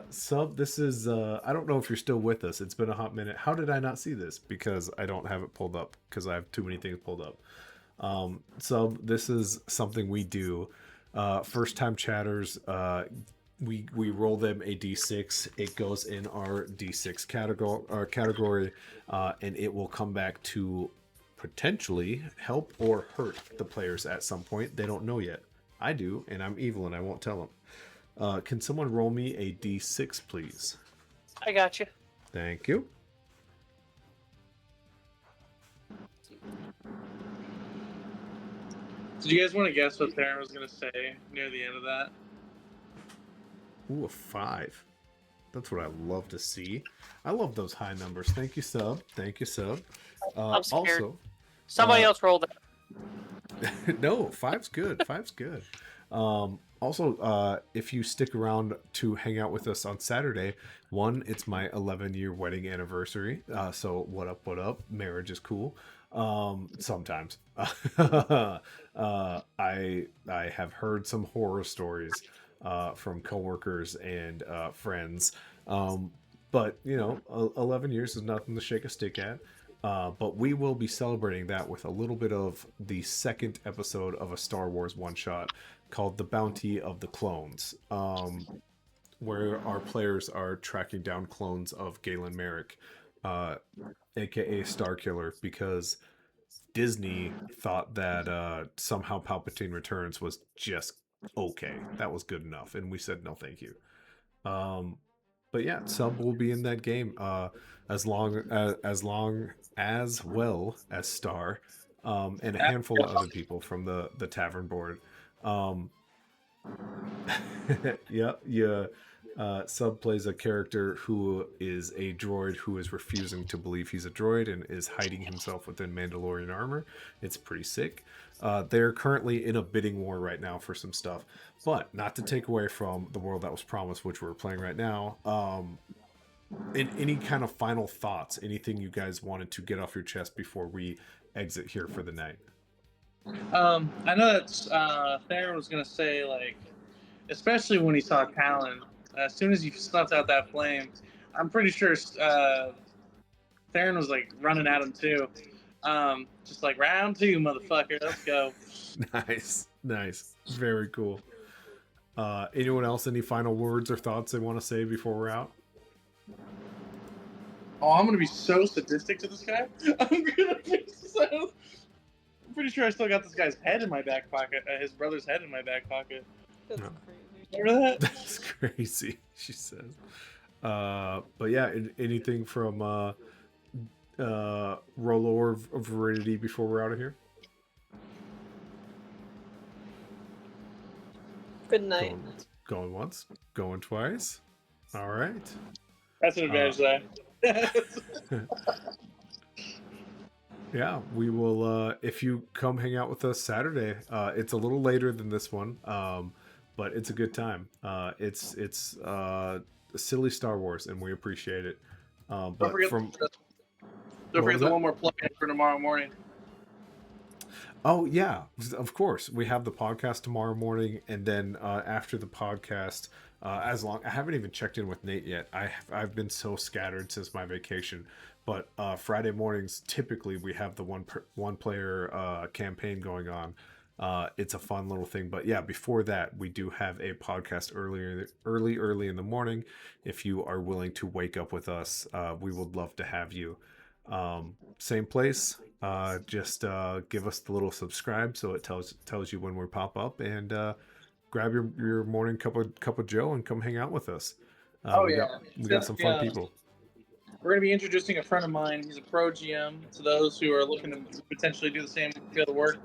Sub, this is I don't know if you're still with us. It's been a hot minute. How did I not see this? Because I don't have it pulled up because I have too many things pulled up. Sub, this is something we do. First time chatters, we roll them a d6. It goes in our d6 category, and it will come back to potentially help or hurt the players at some point. They don't know yet. I do, and I'm evil, and I won't tell them. Can someone roll me a d6, please? I got you. Thank you. Did you guys want to guess what Theron was going to say near the end of that? Ooh, a 5. That's what I love to see. I love those high numbers. Thank you, Sub. I'm scared. Also, Somebody else rolled it. no, 5's good. 5's good. Also, if you stick around to hang out with us on Saturday, it's my 11-year wedding anniversary. So what up? Marriage is cool. Sometimes. I have heard some horror stories from coworkers and friends. But 11 years is nothing to shake a stick at. But we will be celebrating that with a little bit of the second episode of a Star Wars one-shot called The Bounty of the Clones, where our players are tracking down clones of Galen Merrick, aka Starkiller, because Disney thought that somehow Palpatine Returns was just okay. That was good enough, and we said no thank you. But yeah, Sub will be in that game as long as well as Star, and a handful of other people from the tavern board. Sub plays a character who is a droid who is refusing to believe he's a droid and is hiding himself within Mandalorian armor. It's pretty sick. They're currently in a bidding war right now for some stuff, but not to take away from the world that was promised, which we're playing right now. Any kind of final thoughts, anything you guys wanted to get off your chest before we exit here for the night? I know that Theron was going to say, like, especially when he saw Talon, as soon as he snuffed out that flame, I'm pretty sure Theron was, like, running at him, too. Just like, round 2, motherfucker, let's go. Nice. Very cool. Anyone else, any final words or thoughts they want to say before we're out? Oh, I'm going to be so sadistic to this guy. I'm pretty sure I still got this guy's head in my back pocket, his brother's head in my back pocket. That's No. crazy. Remember that? That's crazy, she says. But yeah, anything from Rolo or Veridity before we're out of here? Good night. Going once, going twice. All right. That's an advantage, though. Yeah, we will. If you come hang out with us Saturday, it's a little later than this one, but it's a good time. It's silly Star Wars, and we appreciate it. Don't But forget, from don't what forget was the that? one more plug for tomorrow morning. Oh yeah, of course. We have the podcast tomorrow morning, and then after the podcast, as long I haven't even checked in with Nate yet. I've been so scattered since my vacation, but Friday mornings typically we have the one player campaign going on. It's a fun little thing, but yeah, before that we do have a podcast early in the morning. If you are willing to wake up with us, we would love to have you. Same place. Just give us the little subscribe so it tells you when we pop up, and grab your morning cup of Joe and come hang out with us. Oh We got yeah, we got some fun people. we're going to be introducing a friend of mine. He's a pro GM. To those who are looking to potentially do the same field of work,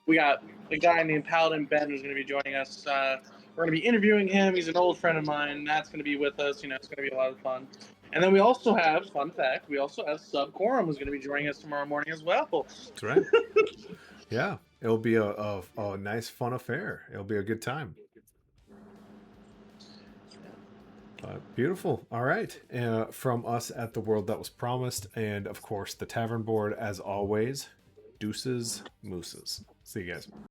we got a guy named Paladin Ben who's going to be joining us. We're going to be interviewing him. He's an old friend of mine. That's going to be with us. You know, it's going to be a lot of fun. And then we also have, fun fact, we also have Sub Quorum who's going to be joining us tomorrow morning as well. That's right. Yeah, it'll be a nice fun affair. It'll be a good time. Beautiful. All right. From us at the World That Was Promised, and of course the Tavern Board, as always, deuces, mooses. See you guys.